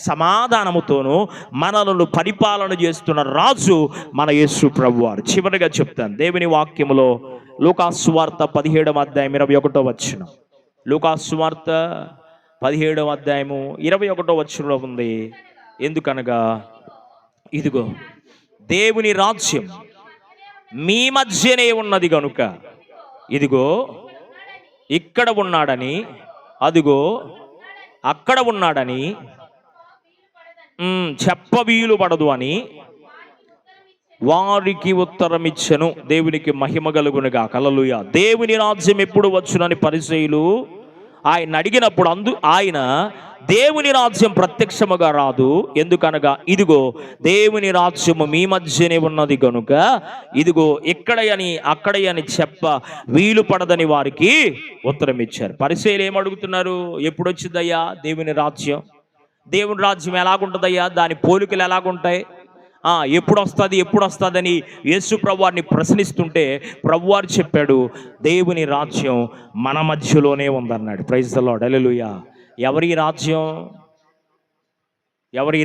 సమాధానముతోనూ మనలను పరిపాలన చేస్తున్న రాజు మన యేసు ప్రభువారు. చివరిగా చెప్తాను, దేవుని వాక్యములో లూకాసు వార్త 17వ అధ్యాయం 21వ వచనం. లూకాసు వార్త 17వ అధ్యాయము 21వ వచనంలో ఉంది. ఎందుకనగా ఇదిగో దేవుని రాజ్యం మీ మధ్యనే ఉన్నది గనుక ఇదిగో ఇక్కడ ఉన్నాడని, అదిగో అక్కడ ఉన్నాడని చెప్ప వీలు పడదు అని వారికి ఉత్తరం ఇచ్చెను. దేవునికి మహిమ కలుగునుగా. హల్లెలూయా. దేవుని రాజ్యం ఎప్పుడు వచ్చునని పరిసయ్యులు ఆయన అడిగినప్పుడు ఆయన దేవుని రాజ్యం ప్రత్యక్షముగా రాదు, ఎందుకనగా ఇదిగో దేవుని రాజ్యము మీ మధ్యనే ఉన్నది కనుక ఇదిగో ఇక్కడయని అక్కడయని చెప్ప వీలు పడదని వారికి ఉత్తరం ఇచ్చారు. పరిసయ్యులు ఏమడుగుతున్నారు? ఎప్పుడు వచ్చిందయ్యా దేవుని రాజ్యం? దేవుని రాజ్యం ఎలాగుంటుందయ్యా? దాని పోలికలు ఎలాగుంటాయి? ఎప్పుడు వస్తుందని యేసు ప్రభువారిని ప్రశ్నిస్తుంటే ప్రభువారు చెప్పాడు, దేవుని రాజ్యం మన మధ్యలోనే ఉందన్నాడు. ప్రైజ్ ది లార్డ్, హల్లెలూయా. ఎవరి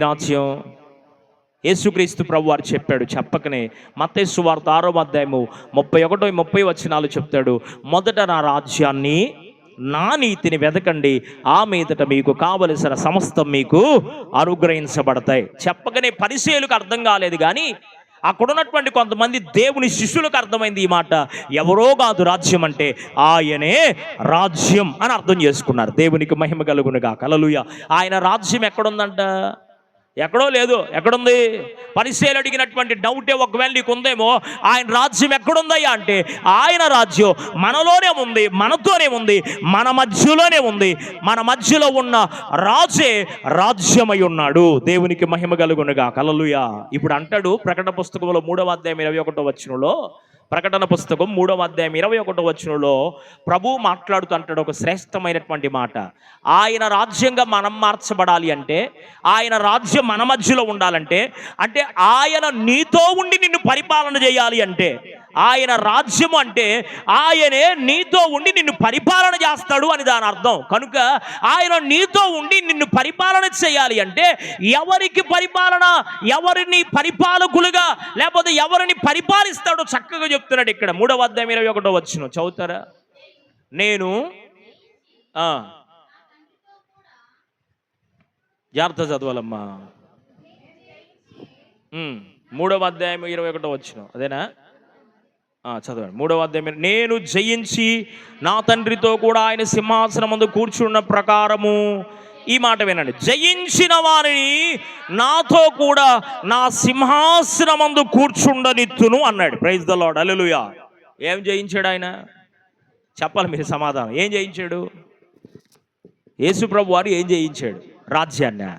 రాజ్యం? యేసుక్రీస్తు ప్రభువారు చెప్పాడు. చెప్పకనే మత్తయి సువార్త 6వ అధ్యాయము 31, 30 వచనాలు చెప్తాడు. మొదట నా రాజ్యాన్ని నా నీతిని వెతకండి, ఆ మీదట మీకు కావలసిన సమస్తం మీకు అనుగ్రహించబడతాయి. చెప్పకనే పరిసయ్యులకు అర్థం కాలేదు, కానీ అక్కడ ఉన్నటువంటి కొంతమంది దేవుని శిష్యులకు అర్థమైంది ఈ మాట. ఎవరో కాదు రాజ్యం అంటే, ఆయనే రాజ్యం అని అర్థం చేసుకున్నారు. దేవునికి మహిమ కలుగునుగా. హల్లెలూయా. ఆయన రాజ్యం ఎక్కడుందంట? ఎక్కడో లేదు. ఎక్కడుంది? పరిసయ్యులు అడిగినటువంటి డౌటే ఒకవేళ నీకు ఉందేమో, ఆయన రాజ్యం ఎక్కడుందయ్యా అంటే ఆయన రాజ్యం మనలోనే ఉంది, మనతోనే ఉంది, మన మధ్యలోనే ఉంది. మన మధ్యలో ఉన్న రాజే రాజ్యమై ఉన్నాడు. దేవునికి మహిమ కలుగునుగా. హల్లెలూయా. ఇప్పుడు అంటాడు ప్రకటన పుస్తకంలో 3వ అధ్యాయం 21వ వచనంలో, ప్రకటన పుస్తకం 3వ అధ్యాయం 21వ వచనంలో ప్రభు మాట్లాడుతూ అంటాడు ఒక శ్రేష్టమైనటువంటి మాట. ఆయన రాజ్యంగా మనం మార్చబడాలి అంటే, ఆయన రాజ్యం మన మధ్యలో ఉండాలంటే, అంటే ఆయన నీతో ఉండి నిన్ను పరిపాలన చేయాలి అంటే, ఆయన రాజ్యం అంటే ఆయనే నీతో ఉండి నిన్ను పరిపాలన చేస్తాడు అని దాని అర్థం. కనుక ఆయన నీతో ఉండి నిన్ను పరిపాలన చేయాలి అంటే ఎవరికి పరిపాలన, ఎవరిని పరిపాలకులుగా లేకపోతే ఎవరిని పరిపాలిస్తాడో చక్కగా చెప్తున్నాడు ఇక్కడ 3వ అధ్యాయం 21వ వచనం. చదువుతారా? నేను జాగ్రత్త చదవాలమ్మా. 3వ అధ్యాయం 21వ వచనం అదేనా? చదవండి. 3వ అధ్యాయం. నేను జయించి నా తండ్రితో కూడా ఆయన సింహాసనం ముందు కూర్చున్న ప్రకారము, ఈ మాట వినండి, జయించిన వారిని నాతో కూడా నా సింహాసనం ముందు కూర్చుండనిత్తును అన్నాడు. ప్రైజ్ ది లార్డ్, హల్లెలూయా. ఏం జయించాడు ఆయన? చెప్పాలి మీరు సమాధానం. ఏం జయించాడు? యేసు ప్రభు వారు ఏం జయించాడు? రాజ్యాన్ని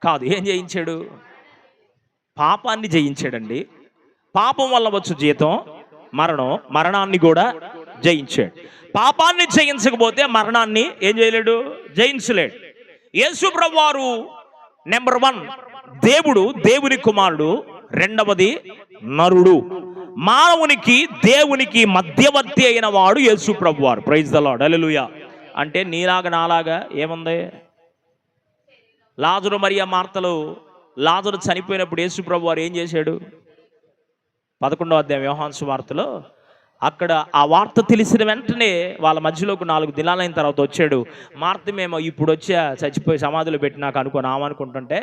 కాదు. ఏం జయించాడు? పాపాన్ని జయించాడండి. పాపం వల్ల వచ్చు జీతం మరణం, మరణాన్ని కూడా జయించాడు. పాపాన్ని జయించకపోతే మరణాన్ని ఏం చేయలేడు? జయించలేడు. యేసు ప్రభువారు నెంబర్ 1 దేవుడు, దేవుని కుమారుడు. రెండవది నరుడు, మానవునికి దేవునికి మధ్యవర్తి అయిన వాడు యేసు ప్రభువారు. ప్రైజ్ ద లార్డ్, హల్లెలూయా. అంటే నీలాగా నాలాగా ఏముంది? లాజరు మరియ మార్తలు, లాజరు చనిపోయినప్పుడు యేసు ప్రభువారు ఏం చేశాడు? 11వ అధ్యాయం యోహాను సువార్తలో అక్కడ ఆ వార్త తెలిసిన వెంటనే వాళ్ళ మధ్యలోకి 4 దినాలైన తర్వాత వచ్చాడు. మార్త మేము ఇప్పుడు వచ్చా చచ్చిపోయి సమాధిలో పెట్టినాక అనుకుంటుంటే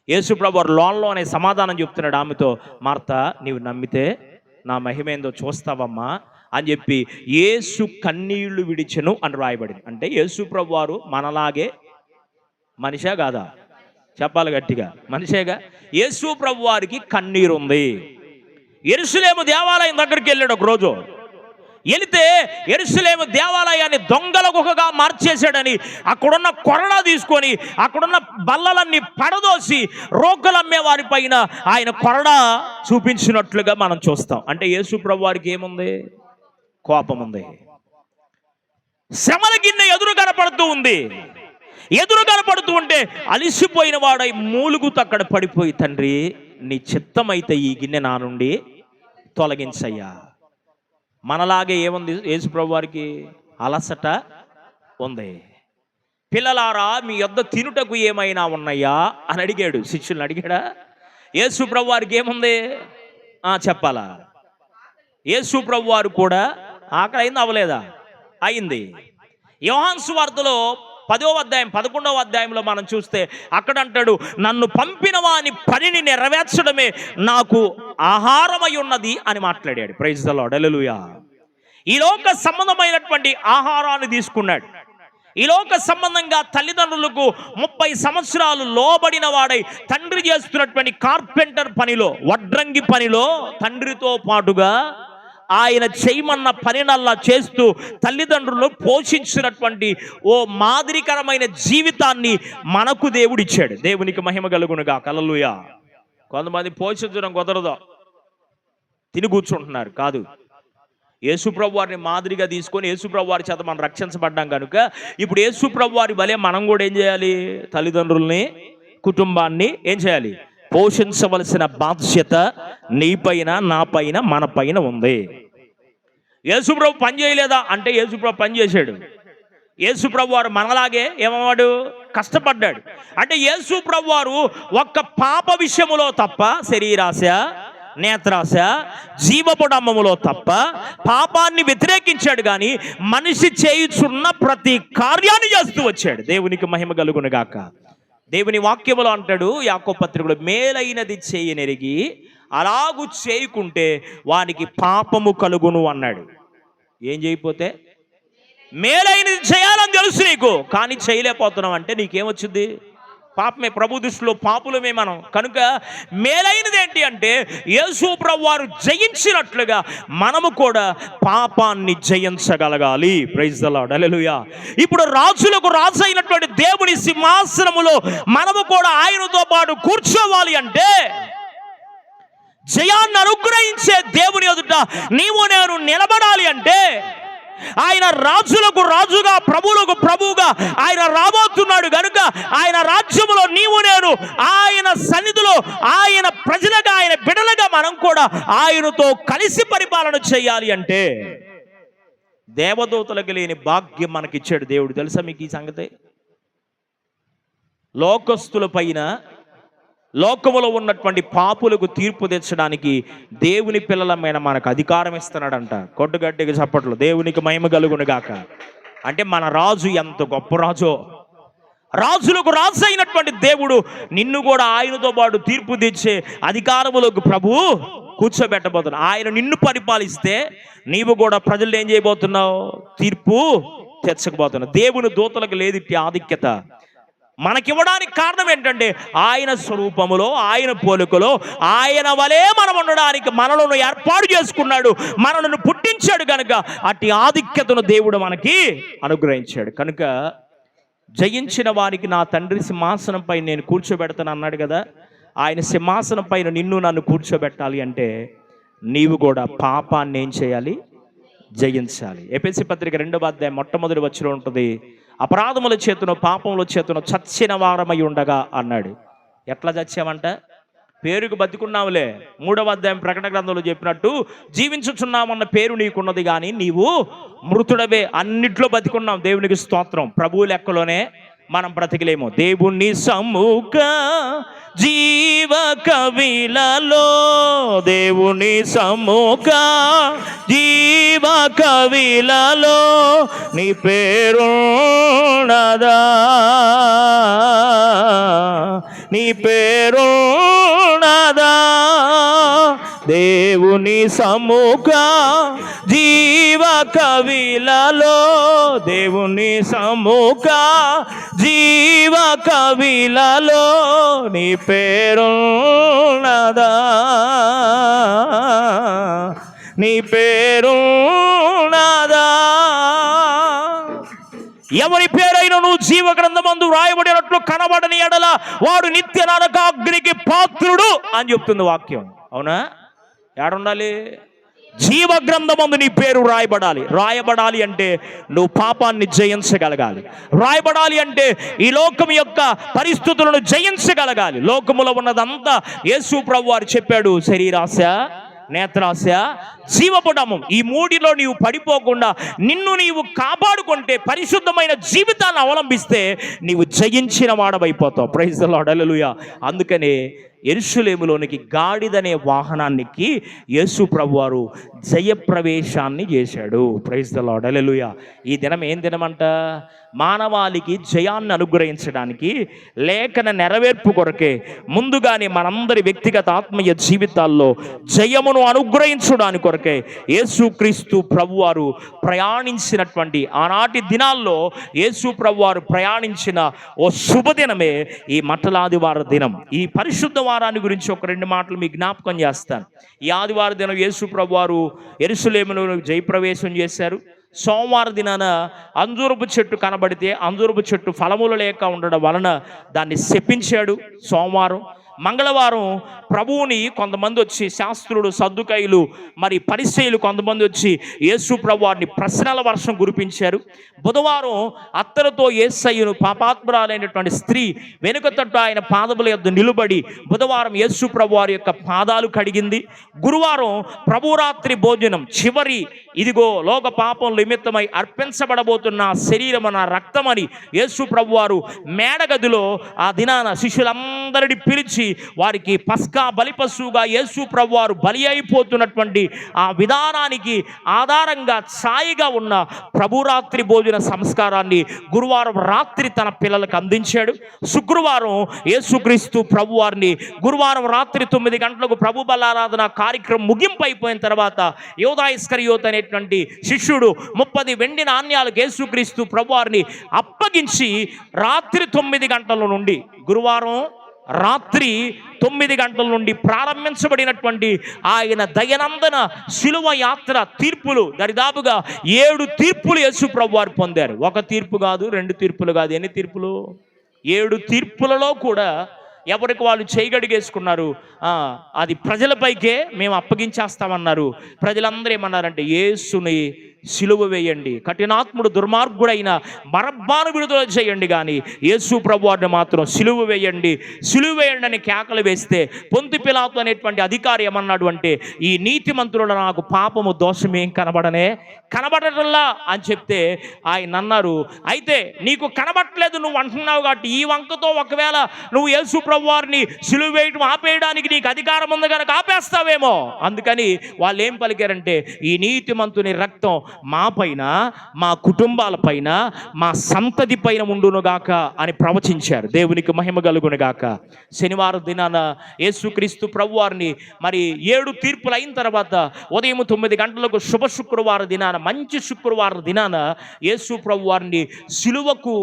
యేసు ప్రభువారు లోన్లోనే సమాధానం చెప్తున్నాడు ఆమెతో, మార్త నీవు నమ్మితే నా మహిమేందో చూస్తావమ్మా అని చెప్పి యేసు కన్నీళ్లు విడిచెను అని రాయబడింది. అంటే యేసు ప్రభువారు మనలాగే మనిషే కాదా? చెప్పాలి గట్టిగా, మనిషేగా. యేసు ప్రభువారికి కన్నీరు ఉంది. యెరూషలేము దేవాలయం దగ్గరికి వెళ్ళాడు ఒక రోజు. వెళితే యెరూషలేము దేవాలయాన్ని దొంగల గుహగా మార్చేశాడని అక్కడున్న కొరడా తీసుకొని అక్కడున్న బల్లలన్నీ పడదోసి రోకలమ్మే వారి పైన ఆయన కొరడా చూపించినట్లుగా మనం చూస్తాం. అంటే యేసు ప్రభువారికి ఏముంది? కోపం ఉంది. శ్రమల గిన్నె ఎదురు కనపడుతూ ఉంది. ఎదురు కనపడుతూ ఉంటే అలిసిపోయిన వాడై మూలుగుతూ అక్కడ పడిపోయి, తండ్రి నీ చిత్తమైతే ఈ గిన్నె నా నుండి తొలగించయ్యా. మనలాగే ఏముంది యేసు ప్రభువారికి? అలసట ఉంది. పిల్లలారా మీ యొద్ద తినుటకు ఏమైనా ఉన్నాయా అని అడిగాడు. శిష్యులను అడిగాడా? యేసు ప్రభువారికి ఏముంది? చెప్పాలా? యేసు ప్రభువారు కూడా ఆకలి అయింది, అవ్వలేదా? అయింది. యోహాను సువార్తలో 10వ అధ్యాయం 11వ అధ్యాయంలో మనం చూస్తే అక్కడ అంటాడు, నన్ను పంపిన వాని పనిని నెరవేర్చడమే నాకు ఆహారమై ఉన్నది అని మాట్లాడాడు. ప్రైజ్ ద లార్డ్, హల్లెలూయా. ఈ లోక సంబంధమైనటువంటి ఆహారాన్ని తీసుకున్నాడు. ఈ లోక సంబంధంగా తల్లిదండ్రులకు 30 సంవత్సరాలు లోబడిన వాడై తండ్రి చేస్తున్నటువంటి కార్పెంటర్ పనిలో, వడ్రంగి పనిలో తండ్రితో పాటుగా ఆయన చేయమన్న పనినల్లా చేస్తూ తల్లిదండ్రులను పోషించినటువంటి ఓ మాదిరికరమైన జీవితాన్ని మనకు దేవుడు ఇచ్చాడు. దేవునికి మహిమ కలుగునుగా, హల్లెలూయా. కొంతమంది పోషించడం కుదరదు, తిని కూర్చుంటున్నారు. కాదు, యేసు ప్రభువారిని మాదిరిగా తీసుకొని యేసు ప్రభువారి చేత మనం రక్షించబడ్డాం కనుక ఇప్పుడు యేసు ప్రభువారి వలె మనం కూడా ఏం చేయాలి? తల్లిదండ్రుల్ని, కుటుంబాన్ని ఏం చేయాలి? పోషించవలసిన బాధ్యత నీపైన, నా పైన, మన పైన ఉంది. యేసుప్రభు పని చేయలేదా అంటే యేసుప్రభు పని చేశాడు. యేసుప్రభు వారు మనలాగే ఏమన్నాడు? కష్టపడ్డాడు. అంటే యేసుప్రభు వారు ఒక్క పాప విషయములో తప్ప, శరీరాశ, నేత్రాశ, జీవపుడమ్మములో తప్ప పాపాన్ని వ్యతిరేకించాడు, కానీ మనిషి చేయుచున్న ప్రతి కార్యాన్ని చేస్తూ వచ్చాడు. దేవునికి మహిమ కలుగును గాక. దేవుని వాక్యములో అంటాడు యాకోబు పత్రికలో, మేలైనది చేయనెరిగి అలాగు చేయకుంటే వానికి పాపము కలుగును అన్నాడు. ఏం చేయకపోతే? మేలైనది చేయాలని తెలుసు నీకు, కానీ చేయలేకపోతున్నావు అంటే నీకేమొచ్చింది? పాపమే. ప్రభు దృష్టిలో పాపులమే మనం. కనుక మేలైనది ఏంటి అంటే యేసు ప్రభువారు జయించినట్లుగా మనము కూడా పాపాన్ని జయించగలగాలి. ప్రైజ్ ద లార్డ్, హల్లెలూయా. ఇప్పుడు రాజులకు రాజు అయినటువంటి దేవుని సింహాసనములో మనము కూడా ఆయనతో పాటు కూర్చోవాలి అంటే, జయాన్ని అనుగ్రహించే దేవుని ఎదుట నీవు నేను నిలబడాలి అంటే, ఆయన రాజులకు రాజుగా, ప్రభువులకు ప్రభువుగా ఆయన రాబోతున్నాడు కనుక ఆయన రాజ్యములో నీవు నేను ఆయన సన్నిధిలో ఆయన ప్రజలుగా, ఆయన బిడ్డలుగా మనం కూడా ఆయనతో కలిసి పరిపాలన చేయాలి అంటే దేవదూతలకు లేని భాగ్యం మనకిచ్చాడు దేవుడు. తెలుసా మీకు ఈ సంగతి? లోకస్తుల పైన, లోకములో ఉన్నటువంటి పాపులకు తీర్పు తెచ్చడానికి దేవుని పిల్లలమైన మనకు అధికారం ఇస్తున్నాడంట. కొట్టుగట్టిగా చప్పట్లు. దేవునికి మహిమ కలుగును గాక. అంటే మన రాజు ఎంత గొప్ప రాజో! రాజులకు రాజు అయినటువంటి దేవుడు నిన్ను కూడా ఆయనతో పాటు తీర్పు తెచ్చే అధికారములకు ప్రభు కూర్చోబెట్టబోతున్నాడు. ఆయన నిన్ను పరిపాలిస్తే నీవు కూడా ప్రజలు ఏం చేయబోతున్నావు? తీర్పు తెచ్చకపోతున్నావు. దేవుని దూతలకు లేదు ఆధిక్యత. మనకివ్వడానికి కారణం ఏంటంటే ఆయన స్వరూపములో, ఆయన పోలికలో, ఆయన వలే మనం ఉండడానికి మనలను ఏర్పాటు చేసుకున్నాడు, మనలను పుట్టించాడు కనుక అట్టి ఆధిక్యతను దేవుడు మనకి అనుగ్రహించాడు. కనుక జయించిన వారికి నా తండ్రి సింహాసనం పైన నేను కూర్చోబెడతాను అన్నాడు కదా. ఆయన సింహాసనం పైన నిన్ను నన్ను కూర్చోబెట్టాలి అంటే నీవు కూడా పాపాన్ని ఏం చేయాలి? జయించాలి. ఎఫెసీ పత్రిక 2వ అధ్యాయం మొట్టమొదటి వచనం ఉంటుంది, అపరాధముల చేతను పాపముల చేతను చచ్చిన వారమై ఉండగా అన్నాడు. ఎట్లా చచ్చామంట? పేరుకు బతికున్నావులే. 3వ అధ్యాయం ప్రకటన గ్రంథంలో చెప్పినట్టు జీవించుచున్నామన్న పేరు నీకున్నది కానీ నీవు మృతుడవే. అన్నిట్లో బతికున్నాం. దేవునికి స్తోత్రం. ప్రభువు లెక్కలోనే మనం బ్రతికలేము. దేవుని సమ్ముఖ జీవ కవిలలో, దేవుని సమ్ముఖ జీవ కవిలలో నీ పేరున్నదా, నీ పేరున్నదా. దేవుని సమ్ముఖ జీవ కవిలలో, దేవుని సమ్ముఖ జీవ కవిలలో నీ పేరున్నదా, నీ పేరున్నదా. ఎవరి పేరైనా నువ్వు జీవ గ్రంథమందు రాయబడినట్లు కనబడని ఎడల వాడు నిత్య నరకాగ్నికి పాత్రుడు అని చెప్తుంది వాక్యం. అవునా? ఏడుండాలి? జీవ గ్రంథమందు నీ పేరు రాయబడాలి. రాయబడాలి అంటే నువ్వు పాపాన్ని జయించగలగాలి. రాయబడాలి అంటే ఈ లోకం యొక్క పరిస్థితులను జయించగలగాలి. లోకములో ఉన్నదంతా యేసు ప్రభువారు చెప్పాడు. శరీరాశ, నేత్రాశ, జీవపుడమం, ఈ మూడిలో నీవు పడిపోకుండా నిన్ను నీవు కాపాడుకుంటే, పరిశుద్ధమైన జీవితాన్ని అవలంబిస్తే నీవు జయించిన వాడవైపోతావు. Praise the Lord. హల్లెలూయా. అందుకనే యెరూషలేములోనికి గాడిదనే వాహనానికి యేసు ప్రభువారు జయప్రవేశాన్ని చేశాడు. Praise the Lord. హల్లెలూయా. ఈ దినం ఏం దినమంట? మానవాళికి జయాన్ని అనుగ్రహించడానికి, లేఖన నెరవేర్పు కొరకే ముందుగానే మనందరి వ్యక్తిగత ఆత్మీయ జీవితాల్లో జయమును అనుగ్రహించడానికి కొరకే యేసుక్రీస్తు ప్రభువారు ప్రయాణించినటువంటి ఆనాటి దినాల్లో యేసు ప్రభువారు ప్రయాణించిన ఓ శుభదినమే ఈ మట్టలాదివార దినం. ఈ పరిశుద్ధ వారాన్ని గురించి ఒక 2 మాటలు మీకు జ్ఞాపకం చేస్తాను. ఈ ఆదివార దినం యేసు ప్రభువారు యెరూషలేములో జయప్రవేశం చేశారు. సోమవార దినాన అంజూరపు చెట్టు కనబడితే అంజూరపు చెట్టు ఫలములు లేక ఉండడం వలన దాన్ని శపించాడు సోమవారం. మంగళవారం ప్రభువుని కొంతమంది వచ్చి, శాస్త్రులు, సద్దుకైలు, మరి పరిసయ్యులు కొంతమంది వచ్చి యేసు ప్రభువారిని ప్రశ్నల వర్షం కురిపించారు. బుధవారం అత్తరుతో యేసయ్యను పాపాత్మురాలైనటువంటి స్త్రీ వెనుక తట్టు ఆయన పాదముల యొద్ద నిలబడి బుధవారం యేసు ప్రభువారి యొక్క పాదాలు కడిగింది. గురువారం ప్రభురాత్రి భోజనం, చివరి ఇదిగో లోక పాపం నిమిత్తమై అర్పించబడబోతున్న శరీరం నా రక్తమని యేసు ప్రభువారు మేడగదిలో ఆ దినాన శిష్యులందరినీ పిలిచి వారికి పస్కా బలిపశువుగా యేసు ప్రభువారు బలి అయిపోతున్నటువంటి ఆ విధానానికి ఆధారంగా ఛాయగా ఉన్న ప్రభురాత్రి భోజన సంస్కారాన్ని గురువారం రాత్రి తన పిల్లలకు అందించాడు. శుక్రవారం యేసుక్రీస్తు ప్రభువారిని గురువారం రాత్రి 9 గంటలకు ప్రభు బలారాధన కార్యక్రమం ముగింపు అయిపోయిన తర్వాత యోధా ఇస్కరియోతు అనేటువంటి శిష్యుడు 30 వెండి నాణ్యాలకు యేసుక్రీస్తు ప్రభువారిని అప్పగించి రాత్రి 9 గంటల నుండి, గురువారం రాత్రి 9 గంటల నుండి ప్రారంభించబడినటువంటి ఆయన దయనందన శిలువ యాత్ర తీర్పులు, దరిదాపుగా 7 తీర్పులు యేసు ప్రభువారు పొందారు. 1 తీర్పు కాదు, 2 తీర్పులు కాదు. ఎన్ని తీర్పులు? 7 తీర్పులలో కూడా ఎవరికి వాళ్ళు చేయగడిగేసుకున్నారు. అది ప్రజలపైకే మేము అప్పగించేస్తామన్నారు. ప్రజలందరూ ఏమన్నారంటే యేసుని సిలువ వేయండి, కఠినాత్ముడు దుర్మార్గుడైన బరబ్బాను విడుదల చేయండి, కానీ యేసు ప్రభువారిని మాత్రం సిలువ వేయండి, సిలువ వేయండి అని కేకలు వేస్తే పొంతి పిలాతు అనేటువంటి అధికారి ఏమన్నాడు అంటే, ఈ నీతిమంతులలో నాకు పాపము దోషమేం కనబడటంలా అని చెప్తే ఆయన అన్నారు, అయితే నీకు కనబడట్లేదు నువ్వు అంటున్నావు కాబట్టి ఈ వంకతో ఒకవేళ నువ్వు యేసు ప్రభువారిని సిలువ వేయడం ఆపేయడానికి నీకు అధికారం ఉంది కనుక ఆపేస్తావేమో. అందుకని వాళ్ళు ఏం పలికారంటే, ఈ నీతిమంతుని రక్తం మా పైన, మా కుటుంబాల పైన, మా సంతతి పైన ఉండునుగాక అని ప్రవచించారు. దేవునికి మహిమ కలుగునుగాక. శనివారం దినాన యేసుక్రీస్తు ప్రభువారిని మరి 7 తీర్పులు అయిన తర్వాత ఉదయం 9 గంటలకు శుభ శుక్రవారం దినాన, మంచి శుక్రవారం దినాన యేసు ప్రభువారిని సిలువకు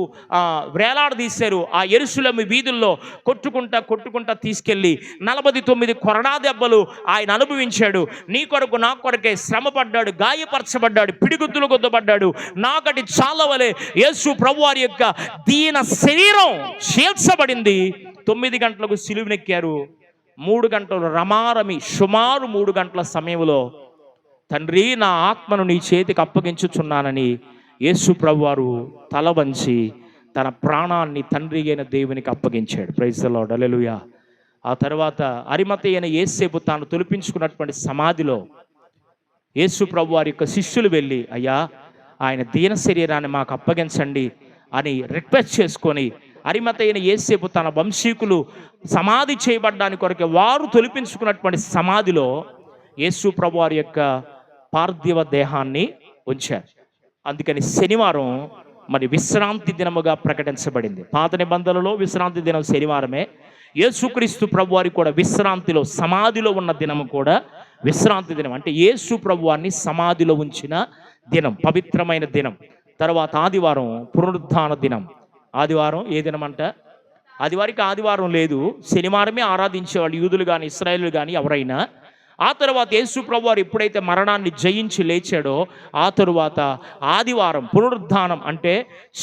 వేలాడదీశారు. ఆ యెరూషలేము వీధుల్లో కొట్టుకుంటా తీసుకెళ్ళి 49 కొరడా దెబ్బలు ఆయన అనుభవించాడు. నీ కొరకు నా కొరకే శ్రమ పడ్డాడు, గాయపరచబడ్డాడు, పిడిగుద్దులు గుద్దబడ్డాడు. నాకటి చాలవలే యేసు ప్రభువారి యొక్క దీన శరీరం చీల్చబడింది. 9 గంటలకు సిలువనెక్కారు. 3 గంటలు రమారమి, సుమారు 3 గంటల సమయంలో తండ్రి నా ఆత్మను నీ చేతికి అప్పగించుచున్నానని యేసు ప్రభువారు తల వంచి తన ప్రాణాన్ని తండ్రి అయిన దేవునికి అప్పగించాడు. ప్రైజ్ ద లార్డ్, హల్లెలూయా. ఆ తర్వాత అరిమతయి అయిన యేసేపు తాను తొలిపించుకున్నటువంటి సమాధిలో యేసు ప్రభువారి యొక్క శిష్యులు వెళ్ళి, అయ్యా ఆయన దీన శరీరాన్ని మాకు అప్పగించండి అని రిక్వెస్ట్ చేసుకొని, అరిమతయి అయిన యేసేపు తన వంశీకులు సమాధి చేయబడ్డానికి కొరకే వారు తొలిపించుకున్నటువంటి సమాధిలో యేసు ప్రభువారి యొక్క పార్థివ దేహాన్ని ఉంచారు. అందుకని శనివారం మరి విశ్రాంతి దినముగా ప్రకటించబడింది. పాత నిబంధనలో విశ్రాంతి దినం శనివారమే. యేసుక్రీస్తు ప్రభువారి కూడా విశ్రాంతిలో సమాధిలో ఉన్న దినము కూడా విశ్రాంతి దినం. అంటే యేసు ప్రభువారిని సమాధిలో ఉంచిన దినం, పవిత్రమైన దినం. తర్వాత ఆదివారం పునరుద్ధాన దినం. ఆదివారం ఏ దినం అంట? ఆదివారికి ఆదివారం లేదు, శనివారమే ఆరాధించేవాళ్ళు యూదులు కానీ ఇశ్రాయేలులు కానీ ఎవరైనా. ఆ తర్వాత యేసు ప్రభువారు ఎప్పుడైతే మరణాన్ని జయించి లేచాడో ఆ తరువాత ఆదివారం పునరుద్ధానం, అంటే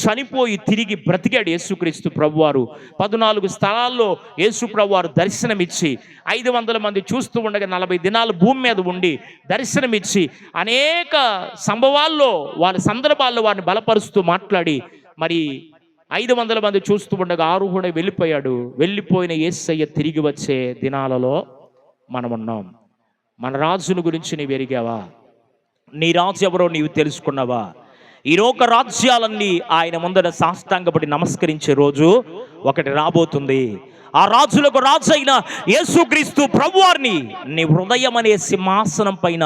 చనిపోయి తిరిగి బ్రతికాడు యేసుక్రీస్తు ప్రభువారు. 14 స్థలాల్లో యేసు ప్రభువారు దర్శనమిచ్చి 500 మంది చూస్తూ ఉండగా 40 దినాలు భూమి మీద ఉండి దర్శనమిచ్చి అనేక సంభవాల్లో వాళ్ళ సందర్భాల్లో వారిని బలపరుస్తూ మాట్లాడి మరి 500 మంది చూస్తూ ఉండగా ఆరుహుడై వెళ్ళిపోయాడు. వెళ్ళిపోయిన యేసయ్య తిరిగి వచ్చే దినాలలో మనమున్నాం. మన రాజును గురించి నీవు ఎరిగావా? నీ రాజు ఎవరో నీవు తెలుసుకున్నావా? ఈ లోక రాజ్యాలన్నీ ఆయన ముందర సాష్టాంగపడి నమస్కరించే రోజు ఒకటి రాబోతుంది. ఆ రాజులకు రాజు అయిన యేసుక్రీస్తు ప్రభువారిని నీ హృదయం అనే సింహాసనం పైన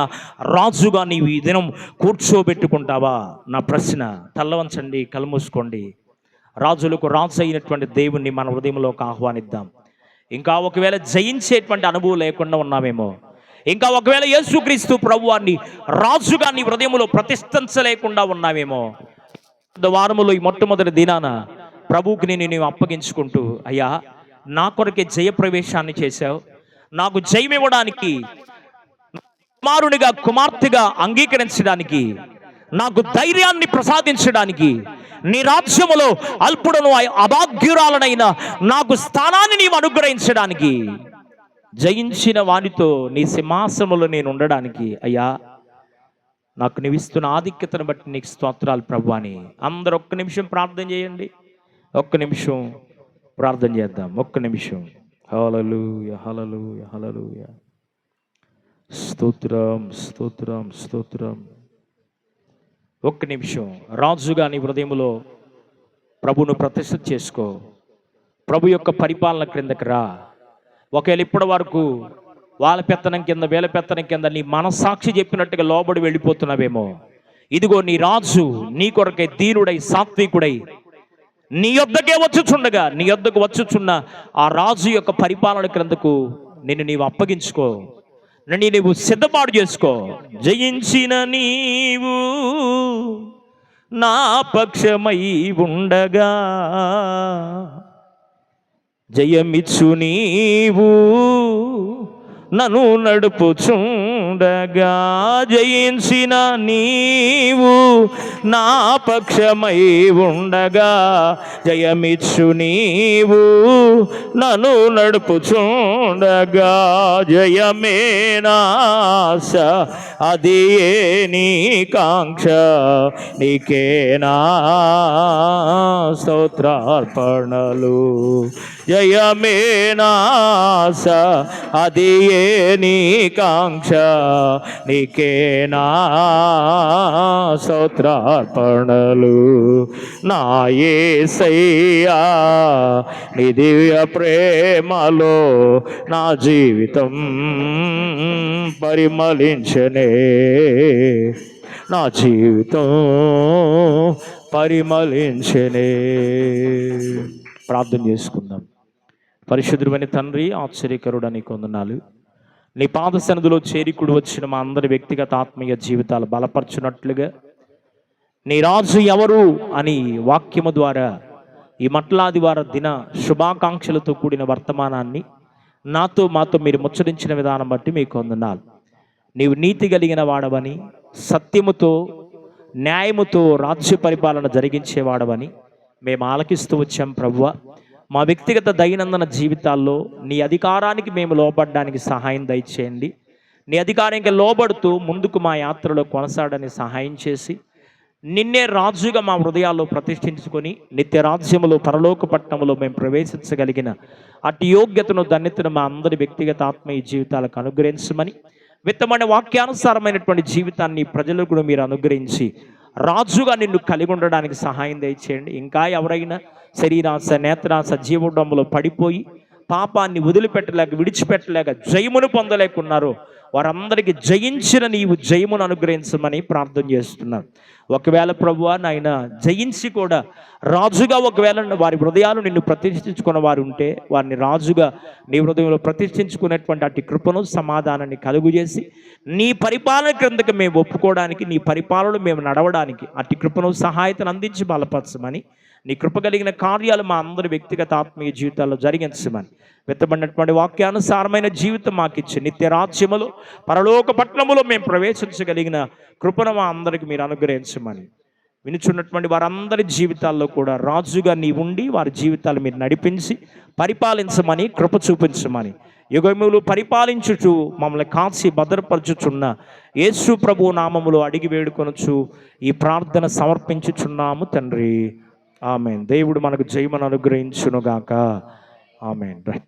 రాజుగా నీవు ఈ దినం కూర్చోబెట్టుకుంటావా? నా ప్రశ్న. తల్లవంచండి, కళ్ళు మూసుకోండి. రాజులకు రాజు అయినటువంటి దేవుణ్ణి మన హృదయంలోకి ఆహ్వానిద్దాం. ఇంకా ఒకవేళ జయించేటువంటి అనుభవం లేకుండా ఉన్నామేమో, ఇంకా ఒకవేళ యేసుక్రీస్తు ప్రభువాన్ని రాజుగా నీ హృదయంలో ప్రతిష్ఠించలేకుండా ఉన్నావేమో, వారములో ఈ మొట్టమొదటి దినాన ప్రభువుకి నేను అప్పగించుకుంటూ, అయ్యా నా కొరకే జయప్రవేశాన్ని చేశావు, నాకు జయమివ్వడానికి, కుమారునిగా కుమార్తెగా అంగీకరించడానికి, నాకు ధైర్యాన్ని ప్రసాదించడానికి, నీ రాజ్యములో అల్పుడను అభాగ్యురాలనైనా నాకు స్థానాన్ని నీవు అనుగ్రహించడానికి, జయించిన వానితో నీ సింహాసనములో నేను ఉండడానికి, అయ్యా నాకు నీవిస్తున్న ఆధిక్యతను బట్టి నీకు స్తోత్రాలు ప్రభువా అని అందరూ ఒక్క నిమిషం ప్రార్థన చేయండి. ఒక్క నిమిషం ప్రార్థన చేద్దాం. ఒక్క నిమిషం. హల్లెలూయా, హల్లెలూయా, హల్లెలూయా. స్తోత్రం, స్తోత్రం, స్తోత్రం. ఒక్క నిమిషం రాజుగా నీ హృదయంలో ప్రభును ప్రతిష్ఠ చేసుకో. ప్రభు యొక్క పరిపాలన క్రిందకి రా. ఒకవేళ ఇప్పటి వరకు వాళ్ళ పెత్తనం కింద వీళ్ళ పెత్తనం కింద నీ మనస్సాక్షి చెప్పినట్టుగా లోబడి వెళ్ళిపోతున్నావేమో, ఇదిగో నీ రాజు నీ కొరకై దీనుడై సాత్వికుడై నీ యొద్దకే వచ్చుచుండగా, నీ యొద్దకు వచ్చుచున్న ఆ రాజు యొక్క పరిపాలన క్రిందకు నిన్ను నీవు అప్పగించుకో, నన్ను నీవు సిద్ధపాటు చేసుకో. జయించిన నీవు నా పక్షమై ఉండగా, జయమిచ్చు నీవు నన్ను నడుపుచుండగా, జయించిన నీవు నా పక్షమై ఉండగా, జయమిచ్చు నీవు నన్ను నడుపుచుండగా, జయమే నాశ అది నీ కాంక్ష, నీకేనా స్తోత్రార్పణలు. జయమే నాశ అది నీ కాంక్ష, నీకేనా స్తోత్రార్పణలు. నా యేసయ్యా నీ దివ్య ప్రేమలో నా జీవితం పరిమళించనే, నా జీవితం పరిమళించనే. ప్రార్థన చేసుకుందాం. పరిశుద్ధుడైన తండ్రి, ఆశ్చర్యకరుడా నీకు వందనాలు. నీ పాద సన్నిధిలో చేరికుడు వచ్చిన మా అందరి వ్యక్తిగత ఆత్మీయ జీవితాలు బలపరచున్నట్లుగా నీ రాజు ఎవరు అని వాక్యము ద్వారా ఈ మట్లాదివార దిన శుభాకాంక్షలతో కూడిన వర్తమానాన్ని నాతో మాతో మీరు ముచ్చరించిన విధానం బట్టి మీకు వందనాలు. నీవు నీతి కలిగిన వాడవని, సత్యముతో న్యాయముతో రాజ్య పరిపాలన జరిగించేవాడవని మేము ఆలకిస్తూ వచ్చాం ప్రభువా. మా వ్యక్తిగత దైనందిన జీవితాల్లో నీ అధికారానికి మేము లోబడడానికి సహాయం దయచేయండి. నీ అధికారానికి లోబడుతూ ముందుకు మా యాత్రలో కొనసాగడానికి సహాయం చేసి నిన్నే రాజుగా మా హృదయాల్లో ప్రతిష్ఠించుకొని నిత్య రాజ్యములో పరలోక పట్టణములో మేము ప్రవేశించగలిగిన అటు యోగ్యతను ధన్యతను మా అందరి వ్యక్తిగత ఆత్మీయ జీవితాలకు అనుగ్రహించమని, విత్తమైన వాక్యానుసారమైనటువంటి జీవితాన్ని ప్రజలకు కూడా మీరు అనుగ్రహించి రాజుగా నిన్ను కలిగి ఉండడానికి సహాయం దయచేయండి. ఇంకా ఎవరైనా శరీరాశ నేత్రాశ జీవడంలో పడిపోయి పాపాన్ని వదిలిపెట్టలేక విడిచిపెట్టలేక జయమును పొందలేకున్నారో వారందరికీ జయించిన నీవు జయమును అనుగ్రహించమని ప్రార్థన చేస్తున్నాను. ఒకవేళ ప్రభువా నాయన జయించి కూడా రాజుగా ఒకవేళ వారి హృదయాలు నిన్ను ప్రతిష్ఠించుకున్న వారు ఉంటే వారిని రాజుగా నీ హృదయంలో ప్రతిష్ఠించుకునేటువంటి అటు కృపను సమాధానాన్ని కలుగు చేసి నీ పరిపాలన క్రిందకి మేము ఒప్పుకోవడానికి, నీ పరిపాలన మేము నడవడానికి అటు కృపను సహాయతను అందించి బలపరచమని, నీ కృప కలిగిన కార్యాలు మా అందరి వ్యక్తిగత ఆత్మీయ జీవితాల్లో జరిగించమని, వెత్తబడినటువంటి వాక్యానుసారమైన జీవితం మాకిచ్చి నిత్య రాజ్యములో పరలోక పట్టణములో మేము ప్రవేశించగలిగిన కృపను మా అందరికి మీరు అనుగ్రహించమని, వినుచున్నటువంటి వారందరి జీవితాల్లో కూడా రాజుగా నీ ఉండి వారి జీవితాలు మీరు నడిపించి పరిపాలించమని, కృప చూపించమని, యుగములు పరిపాలించుచు మమ్మల్ని కాచి భద్రపరచుచున్న యేసు ప్రభు నామములో అడిగి వేడుకొనుచు ఈ ప్రార్థన సమర్పించుచున్నాము తండ్రి. ఆమేన్. దేవుడు మనకు జయమును అనుగ్రహించునుగాక. ఆమేన్.